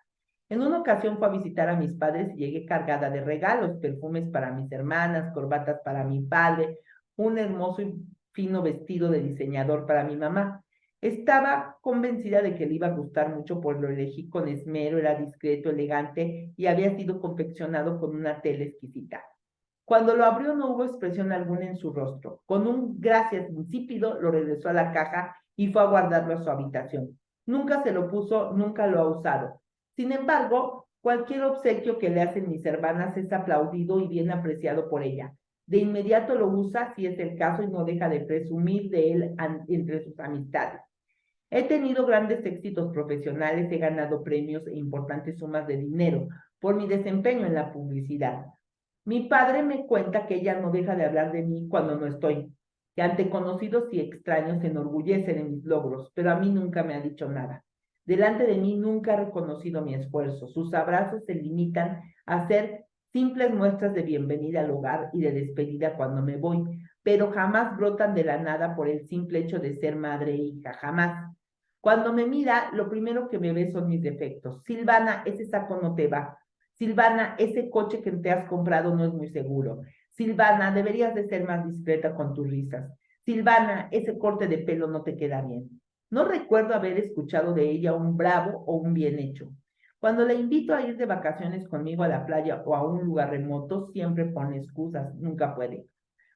En una ocasión fue a visitar a mis padres y llegué cargada de regalos, perfumes para mis hermanas, corbatas para mi padre, un hermoso y fino vestido de diseñador para mi mamá. Estaba convencida de que le iba a gustar mucho, pues lo elegí con esmero, era discreto, elegante y había sido confeccionado con una tela exquisita. Cuando lo abrió no hubo expresión alguna en su rostro. Con un gracias insípido lo regresó a la caja y fue a guardarlo a su habitación. Nunca se lo puso, nunca lo ha usado. Sin embargo, cualquier obsequio que le hacen mis hermanas es aplaudido y bien apreciado por ella. De inmediato lo usa si es el caso y no deja de presumir de él entre sus amistades. He tenido grandes éxitos profesionales, he ganado premios e importantes sumas de dinero por mi desempeño en la publicidad. Mi padre me cuenta que ella no deja de hablar de mí cuando no estoy, que ante conocidos y extraños se enorgullece de mis logros, pero a mí nunca me ha dicho nada. Delante de mí nunca ha reconocido mi esfuerzo. Sus abrazos se limitan a ser simples muestras de bienvenida al hogar y de despedida cuando me voy, pero jamás brotan de la nada por el simple hecho de ser madre e hija, jamás. Cuando me mira, lo primero que me ve son mis defectos. Silvana, ese saco no te va. Silvana, ese coche que te has comprado no es muy seguro. Silvana, deberías de ser más discreta con tus risas. Silvana, ese corte de pelo no te queda bien. No recuerdo haber escuchado de ella un bravo o un bien hecho. Cuando la invito a ir de vacaciones conmigo a la playa o a un lugar remoto, siempre pone excusas, nunca puede.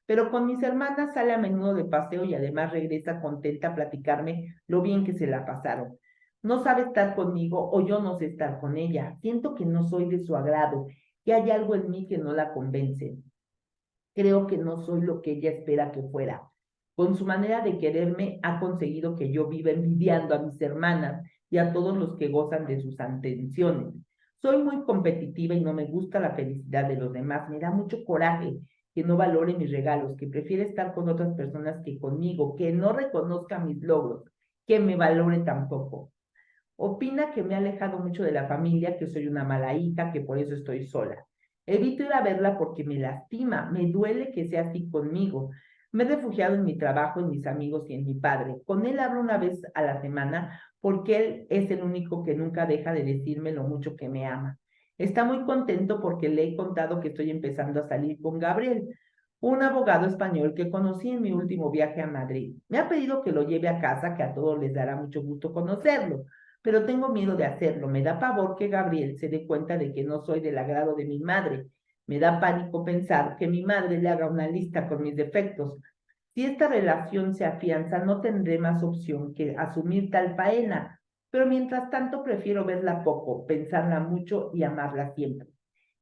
Pero con mis hermanas sale a menudo de paseo y además regresa contenta a platicarme lo bien que se la pasaron. No sabe estar conmigo o yo no sé estar con ella. Siento que no soy de su agrado, que hay algo en mí que no la convence. Creo que no soy lo que ella espera que fuera. Con su manera de quererme ha conseguido que yo viva envidiando a mis hermanas y a todos los que gozan de sus atenciones. Soy muy competitiva y no me gusta la felicidad de los demás. Me da mucho coraje que no valore mis regalos, que prefiere estar con otras personas que conmigo, que no reconozca mis logros, que me valore tampoco. Opina que me ha alejado mucho de la familia, que soy una mala hija, que por eso estoy sola. Evito ir a verla porque me lastima, me duele que sea así conmigo. Me he refugiado en mi trabajo, en mis amigos y en mi padre. Con él hablo una vez a la semana porque él es el único que nunca deja de decirme lo mucho que me ama. Está muy contento porque le he contado que estoy empezando a salir con Gabriel, un abogado español que conocí en mi último viaje a Madrid. Me ha pedido que lo lleve a casa, que a todos les dará mucho gusto conocerlo, pero tengo miedo de hacerlo. Me da pavor que Gabriel se dé cuenta de que no soy del agrado de mi madre. Me da pánico pensar que mi madre le haga una lista con mis defectos. Si esta relación se afianza, no tendré más opción que asumir tal faena, pero mientras tanto prefiero verla poco, pensarla mucho y amarla siempre.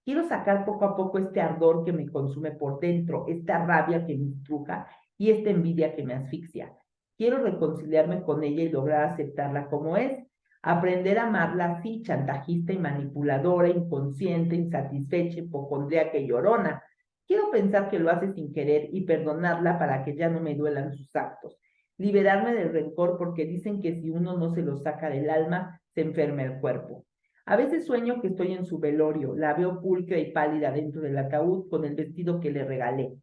Quiero sacar poco a poco este ardor que me consume por dentro, esta rabia que me estruja y esta envidia que me asfixia. Quiero reconciliarme con ella y lograr aceptarla como es. Aprender a amarla así, chantajista y manipuladora, inconsciente, insatisfecha, hipocondríaca y llorona. Quiero pensar que lo hace sin querer y perdonarla para que ya no me duelan sus actos. Liberarme del rencor porque dicen que si uno no se lo saca del alma, se enferma el cuerpo. A veces sueño que estoy en su velorio, la veo pulcra y pálida dentro del ataúd con el vestido que le regalé.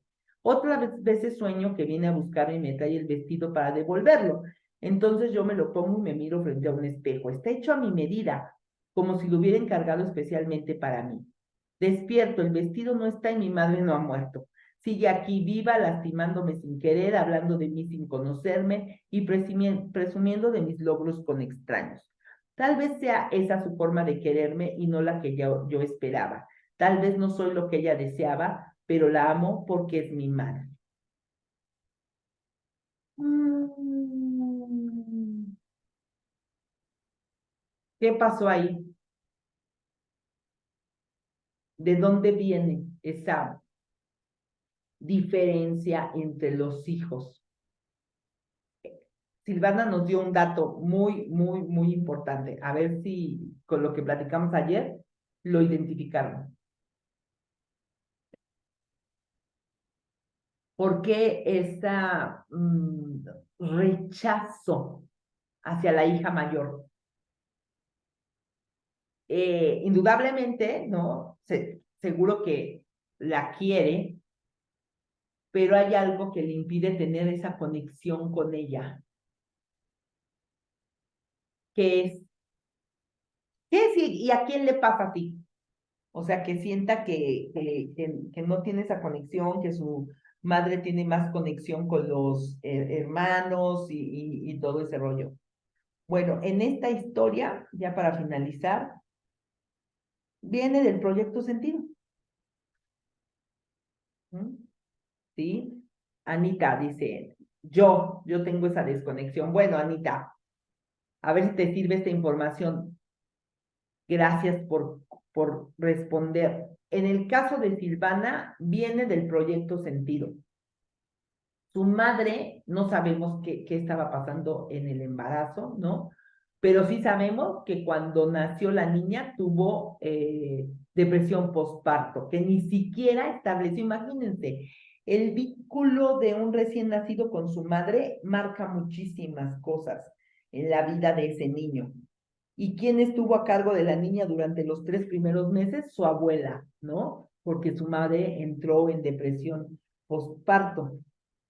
Otras veces sueño que viene a buscarme y me trae el vestido para devolverlo. Entonces yo me lo pongo y me miro frente a un espejo. Está hecho a mi medida, como si lo hubiera encargado especialmente para mí. Despierto, el vestido no está y mi madre no ha muerto. Sigue aquí viva, lastimándome sin querer, hablando de mí sin conocerme y presumiendo de mis logros con extraños. Tal vez sea esa su forma de quererme y no la que yo esperaba. Tal vez no soy lo que ella deseaba, pero la amo porque es mi madre. Mm, ¿Qué pasó ahí? ¿De dónde viene esa diferencia entre los hijos? Silvana nos dio un dato muy importante. A ver si con lo que platicamos ayer lo identificaron. ¿Por qué ese rechazo hacia la hija mayor? Indudablemente, ¿no? Seguro que la quiere, pero hay algo que le impide tener esa conexión con ella, que es, ¿qué es y a quién le pasa así? O sea, que sienta que no tiene esa conexión, que su madre tiene más conexión con los hermanos y todo ese rollo. Bueno, en esta historia, ya para finalizar, viene del proyecto Sentido. ¿Mm? ¿Sí? Anita dice, yo tengo esa desconexión. Bueno, Anita, a ver si te sirve esta información. Gracias por responder. En el caso de Silvana, viene del proyecto Sentido. Su madre, no sabemos qué estaba pasando en el embarazo, ¿no? Pero sí sabemos que cuando nació la niña tuvo depresión postparto, que ni siquiera estableció, imagínense, el vínculo de un recién nacido con su madre marca muchísimas cosas en la vida de ese niño. ¿Y quién estuvo a cargo de la niña durante los 3 primeros meses? Su abuela, ¿no? Porque su madre entró en depresión postparto.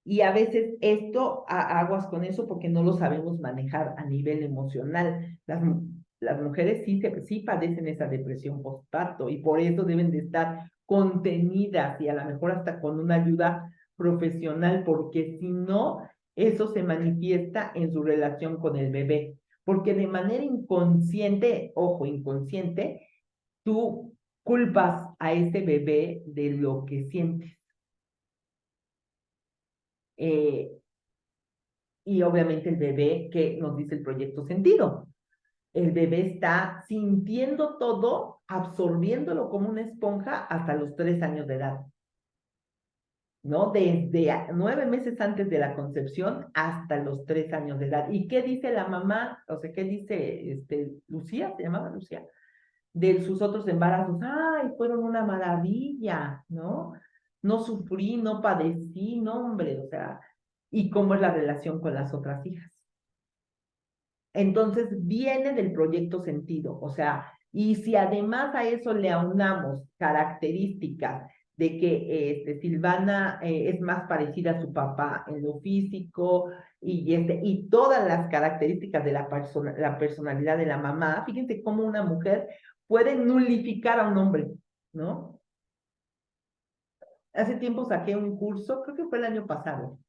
Y a veces esto, aguas con eso porque no lo sabemos manejar a nivel emocional. Las mujeres sí padecen esa depresión postparto y por eso deben de estar contenidas y a lo mejor hasta con una ayuda profesional, porque si no, eso se manifiesta en su relación con el bebé. Porque de manera inconsciente, ojo, inconsciente, tú culpas a ese bebé de lo que sientes. Eh, y obviamente el bebé, que nos dice el proyecto Sentido, el bebé está sintiendo todo, absorbiéndolo como una esponja hasta los 3 años de edad, ¿no? Desde 9 meses antes de la concepción hasta los 3 años de edad. ¿Y qué dice la mamá? O sea, ¿qué dice Lucía? ¿Se llamaba Lucía? De sus otros embarazos. ¡Ay, fueron una maravilla! ¿No? No sufrí, no padecí, no, hombre, o sea, ¿y cómo es la relación con las otras hijas? Entonces viene del proyecto Sentido, o sea, y si además a eso le aunamos características de que Silvana es más parecida a su papá en lo físico y todas las características de la personalidad de la mamá, fíjense cómo una mujer puede nulificar a un hombre, ¿no? Hace tiempo saqué un curso, creo que fue el año pasado,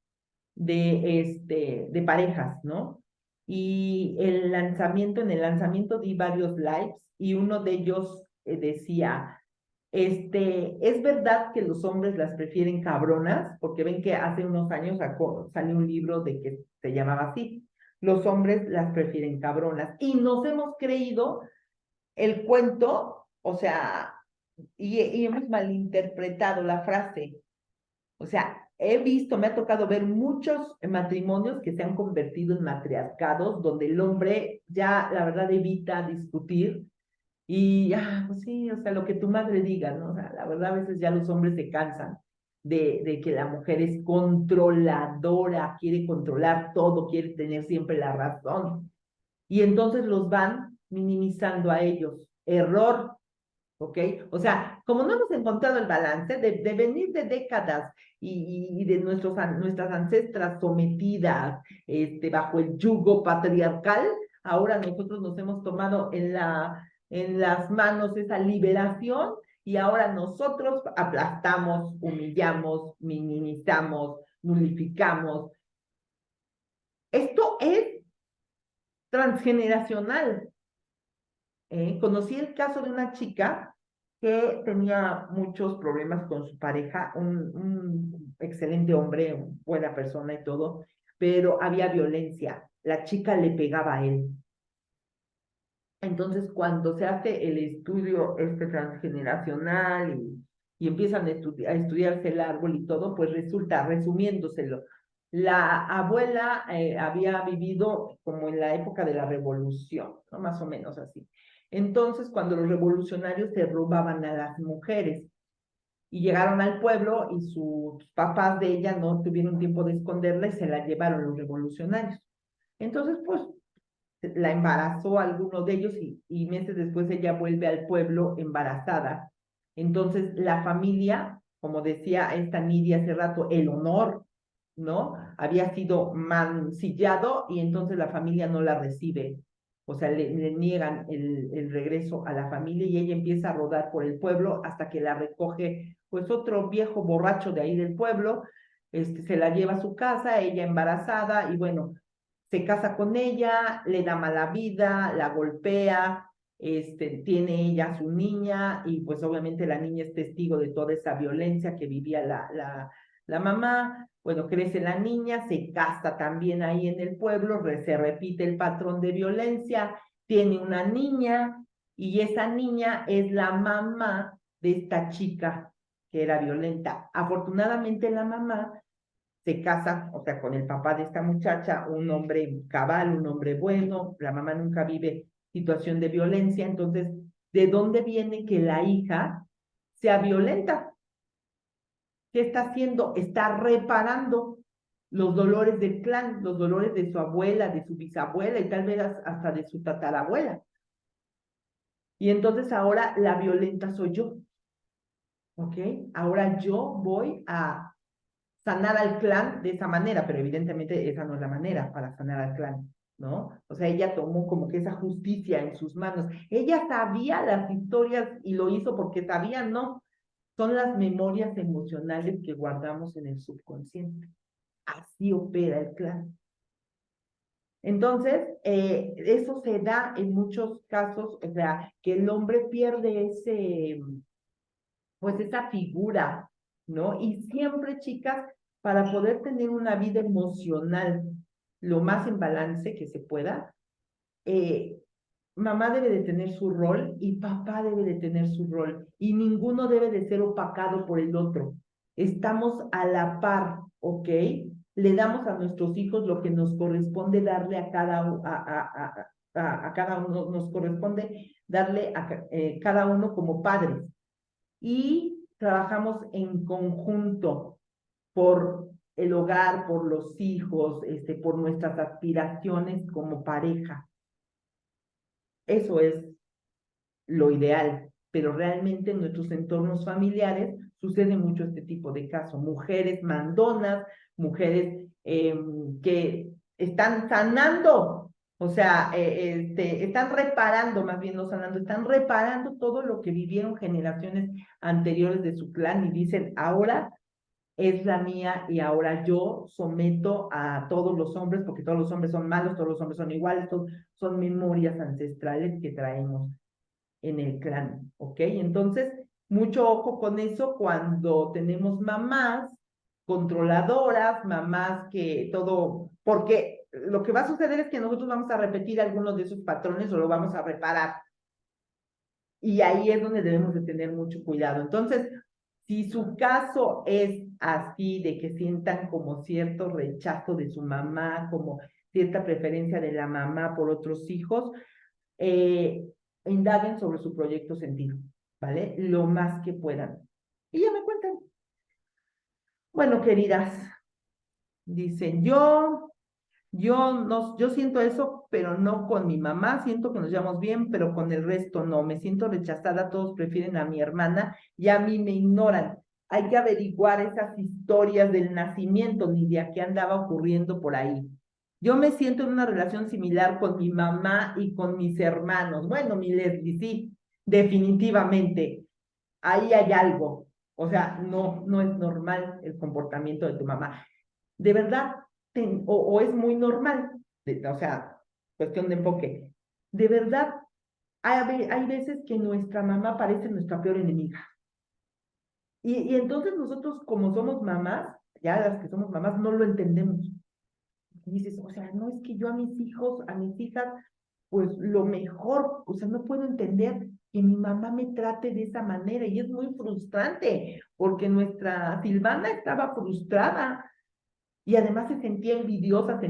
de parejas, ¿no? Y en el lanzamiento di varios lives y uno de ellos decía, Es verdad que los hombres las prefieren cabronas, porque ven que hace unos años salió un libro de que se llamaba así, los hombres las prefieren cabronas, y nos hemos creído el cuento, o sea, y hemos malinterpretado la frase. O sea, me ha tocado ver muchos matrimonios que se han convertido en matriarcados, donde el hombre ya, la verdad, evita discutir y, pues sí, o sea, lo que tu madre diga, ¿no? O sea, la verdad, a veces ya los hombres se cansan de que la mujer es controladora, quiere controlar todo, quiere tener siempre la razón. Y entonces los van minimizando a ellos. Error, ¿ok? O sea, como no hemos encontrado el balance de venir de décadas y de nuestras ancestras sometidas bajo el yugo patriarcal, ahora nosotros nos hemos tomado en las manos esa liberación y ahora nosotros aplastamos, humillamos, minimizamos, nulificamos. Esto es transgeneracional. Conocí el caso de una chica que tenía muchos problemas con su pareja, un excelente hombre, buena persona y todo, pero había violencia. La chica le pegaba a él. Entonces, cuando se hace el estudio transgeneracional y empiezan a estudiarse el árbol y todo, pues resulta, resumiéndoselo, la abuela había vivido como en la época de la revolución, ¿no? Más o menos así. Entonces, cuando los revolucionarios se robaban a las mujeres y llegaron al pueblo y sus papás de ella no tuvieron tiempo de esconderla y se la llevaron los revolucionarios. Entonces, pues la embarazó a alguno de ellos y meses después ella vuelve al pueblo embarazada. Entonces la familia, como decía esta Nidia hace rato, el honor, ¿no? Había sido mancillado y entonces la familia no la recibe. O sea, le niegan el regreso a la familia y ella empieza a rodar por el pueblo hasta que la recoge pues otro viejo borracho de ahí del pueblo, se la lleva a su casa, ella embarazada y bueno, se casa con ella, le da mala vida, la golpea, tiene ella a su niña y pues obviamente la niña es testigo de toda esa violencia que vivía la mamá. Bueno, crece la niña, se casa también ahí en el pueblo, se repite el patrón de violencia, tiene una niña y esa niña es la mamá de esta chica que era violenta. Afortunadamente la mamá se casa, o sea, con el papá de esta muchacha, un hombre cabal, un hombre bueno, la mamá nunca vive situación de violencia, entonces, ¿de dónde viene que la hija sea violenta? ¿Qué está haciendo? Está reparando los dolores del clan, los dolores de su abuela, de su bisabuela y tal vez hasta de su tatarabuela. Y entonces ahora la violenta soy yo, ¿ok? Ahora yo voy a sanar al clan de esa manera, pero evidentemente esa no es la manera para sanar al clan, ¿no? O sea, ella tomó como que esa justicia en sus manos. Ella sabía las historias y lo hizo porque sabía, no, son las memorias emocionales que guardamos en el subconsciente. Así opera el clan. Entonces, eso se da en muchos casos, o sea, que el hombre pierde pues esa figura, ¿no? Y siempre, chicas, para poder tener una vida emocional lo más en balance que se pueda, eh, mamá debe de tener su rol y papá debe de tener su rol y ninguno debe de ser opacado por el otro. Estamos a la par, ¿ok? Le damos a nuestros hijos lo que nos corresponde darle a cada uno, nos corresponde darle a cada uno como padres y trabajamos en conjunto por el hogar, por los hijos, por nuestras aspiraciones como pareja. Eso es lo ideal, pero realmente en nuestros entornos familiares sucede mucho este tipo de casos. Mujeres mandonas, mujeres que están sanando, o sea, están reparando, más bien no sanando, están reparando todo lo que vivieron generaciones anteriores de su clan y dicen, ahora es la mía y ahora yo someto a todos los hombres, porque todos los hombres son malos, todos los hombres son iguales, son memorias ancestrales que traemos en el clan, ¿ok? Entonces, mucho ojo con eso cuando tenemos mamás controladoras, mamás que todo, porque lo que va a suceder es que nosotros vamos a repetir algunos de esos patrones o lo vamos a reparar. Y ahí es donde debemos de tener mucho cuidado. Entonces, si su caso es así, de que sientan como cierto rechazo de su mamá, como cierta preferencia de la mamá por otros hijos, eh, indaguen sobre su proyecto sentido, ¿vale? Lo más que puedan. Y ya me cuentan. Bueno, queridas, dicen, yo siento eso, pero no con mi mamá, siento que nos llevamos bien, pero con el resto no, me siento rechazada, todos prefieren a mi hermana y a mí me ignoran. Hay que averiguar esas historias del nacimiento, Nidia, qué andaba ocurriendo por ahí. Yo me siento en una relación similar con mi mamá y con mis hermanos. Bueno, mi Leslie, sí, definitivamente, ahí hay algo. O sea, no es normal el comportamiento de tu mamá. De verdad, o es muy normal, o sea, cuestión de enfoque. De verdad, hay veces que nuestra mamá parece nuestra peor enemiga. Y entonces nosotros, como somos mamás, ya las que somos mamás, no lo entendemos. Y dices, o sea, no es que yo a mis hijos, a mis hijas, pues lo mejor, o sea, no puedo entender que mi mamá me trate de esa manera y es muy frustrante porque nuestra Silvana estaba frustrada y además se sentía envidiosa, se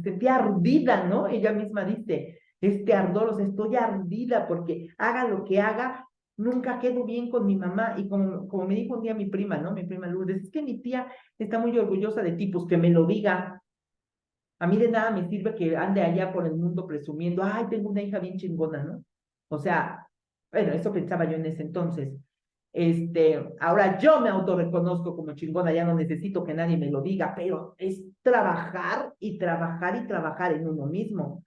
sentía ardida, ¿no? Ella misma dice, este ardor, o sea, estoy ardida porque haga lo que haga, nunca quedo bien con mi mamá. Y como me dijo un día mi prima, ¿no? Mi prima Lourdes, es que mi tía está muy orgullosa de ti, pues que me lo diga. A mí de nada me sirve que ande allá por el mundo presumiendo, ay, tengo una hija bien chingona, ¿no? O sea, bueno, eso pensaba yo en ese entonces. Ahora yo me autorreconozco como chingona, ya no necesito que nadie me lo diga, pero es trabajar y trabajar y trabajar en uno mismo.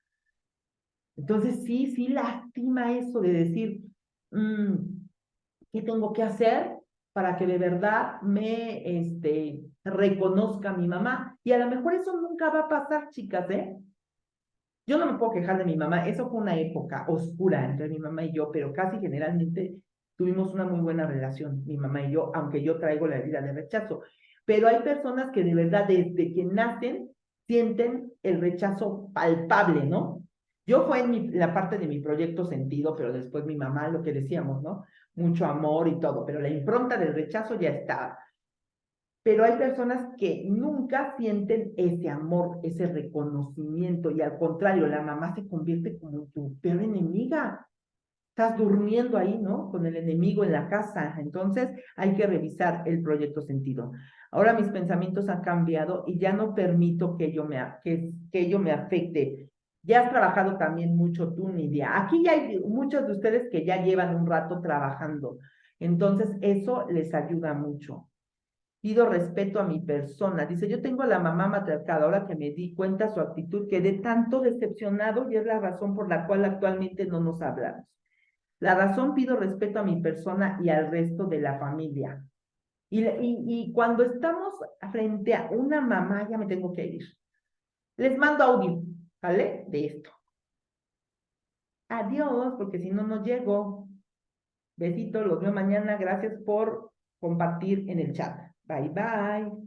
Entonces sí lastima eso de decir, mmm, ¿qué tengo que hacer para que de verdad reconozca a mi mamá? Y a lo mejor eso nunca va a pasar, chicas, ¿eh? Yo no me puedo quejar de mi mamá, eso fue una época oscura entre mi mamá y yo, pero casi generalmente tuvimos una muy buena relación, mi mamá y yo, aunque yo traigo la herida de rechazo. Pero hay personas que de verdad desde que nacen sienten el rechazo palpable, ¿no? Yo fue en la parte de mi proyecto sentido, pero después mi mamá, lo que decíamos, ¿no? Mucho amor y todo, pero la impronta del rechazo ya estaba. Pero hay personas que nunca sienten ese amor, ese reconocimiento, y al contrario, la mamá se convierte como tu peor enemiga. Estás durmiendo ahí, ¿no? Con el enemigo en la casa. Entonces hay que revisar el proyecto sentido. Ahora mis pensamientos han cambiado y ya no permito que ello me afecte. Ya has trabajado también mucho tú, Nidia. Aquí ya hay muchos de ustedes que ya llevan un rato trabajando. Entonces eso les ayuda mucho. Pido respeto a mi persona. Dice, yo tengo a la mamá matriarcada, ahora que me di cuenta su actitud, quedé tanto decepcionado y es la razón por la cual actualmente no nos hablamos. La razón, pido respeto a mi persona y al resto de la familia. Y cuando estamos frente a una mamá, ya me tengo que ir. Les mando audio, ¿vale? De esto. Adiós, porque si no, no llego. Besitos, los veo mañana. Gracias por compartir en el chat. Bye, bye.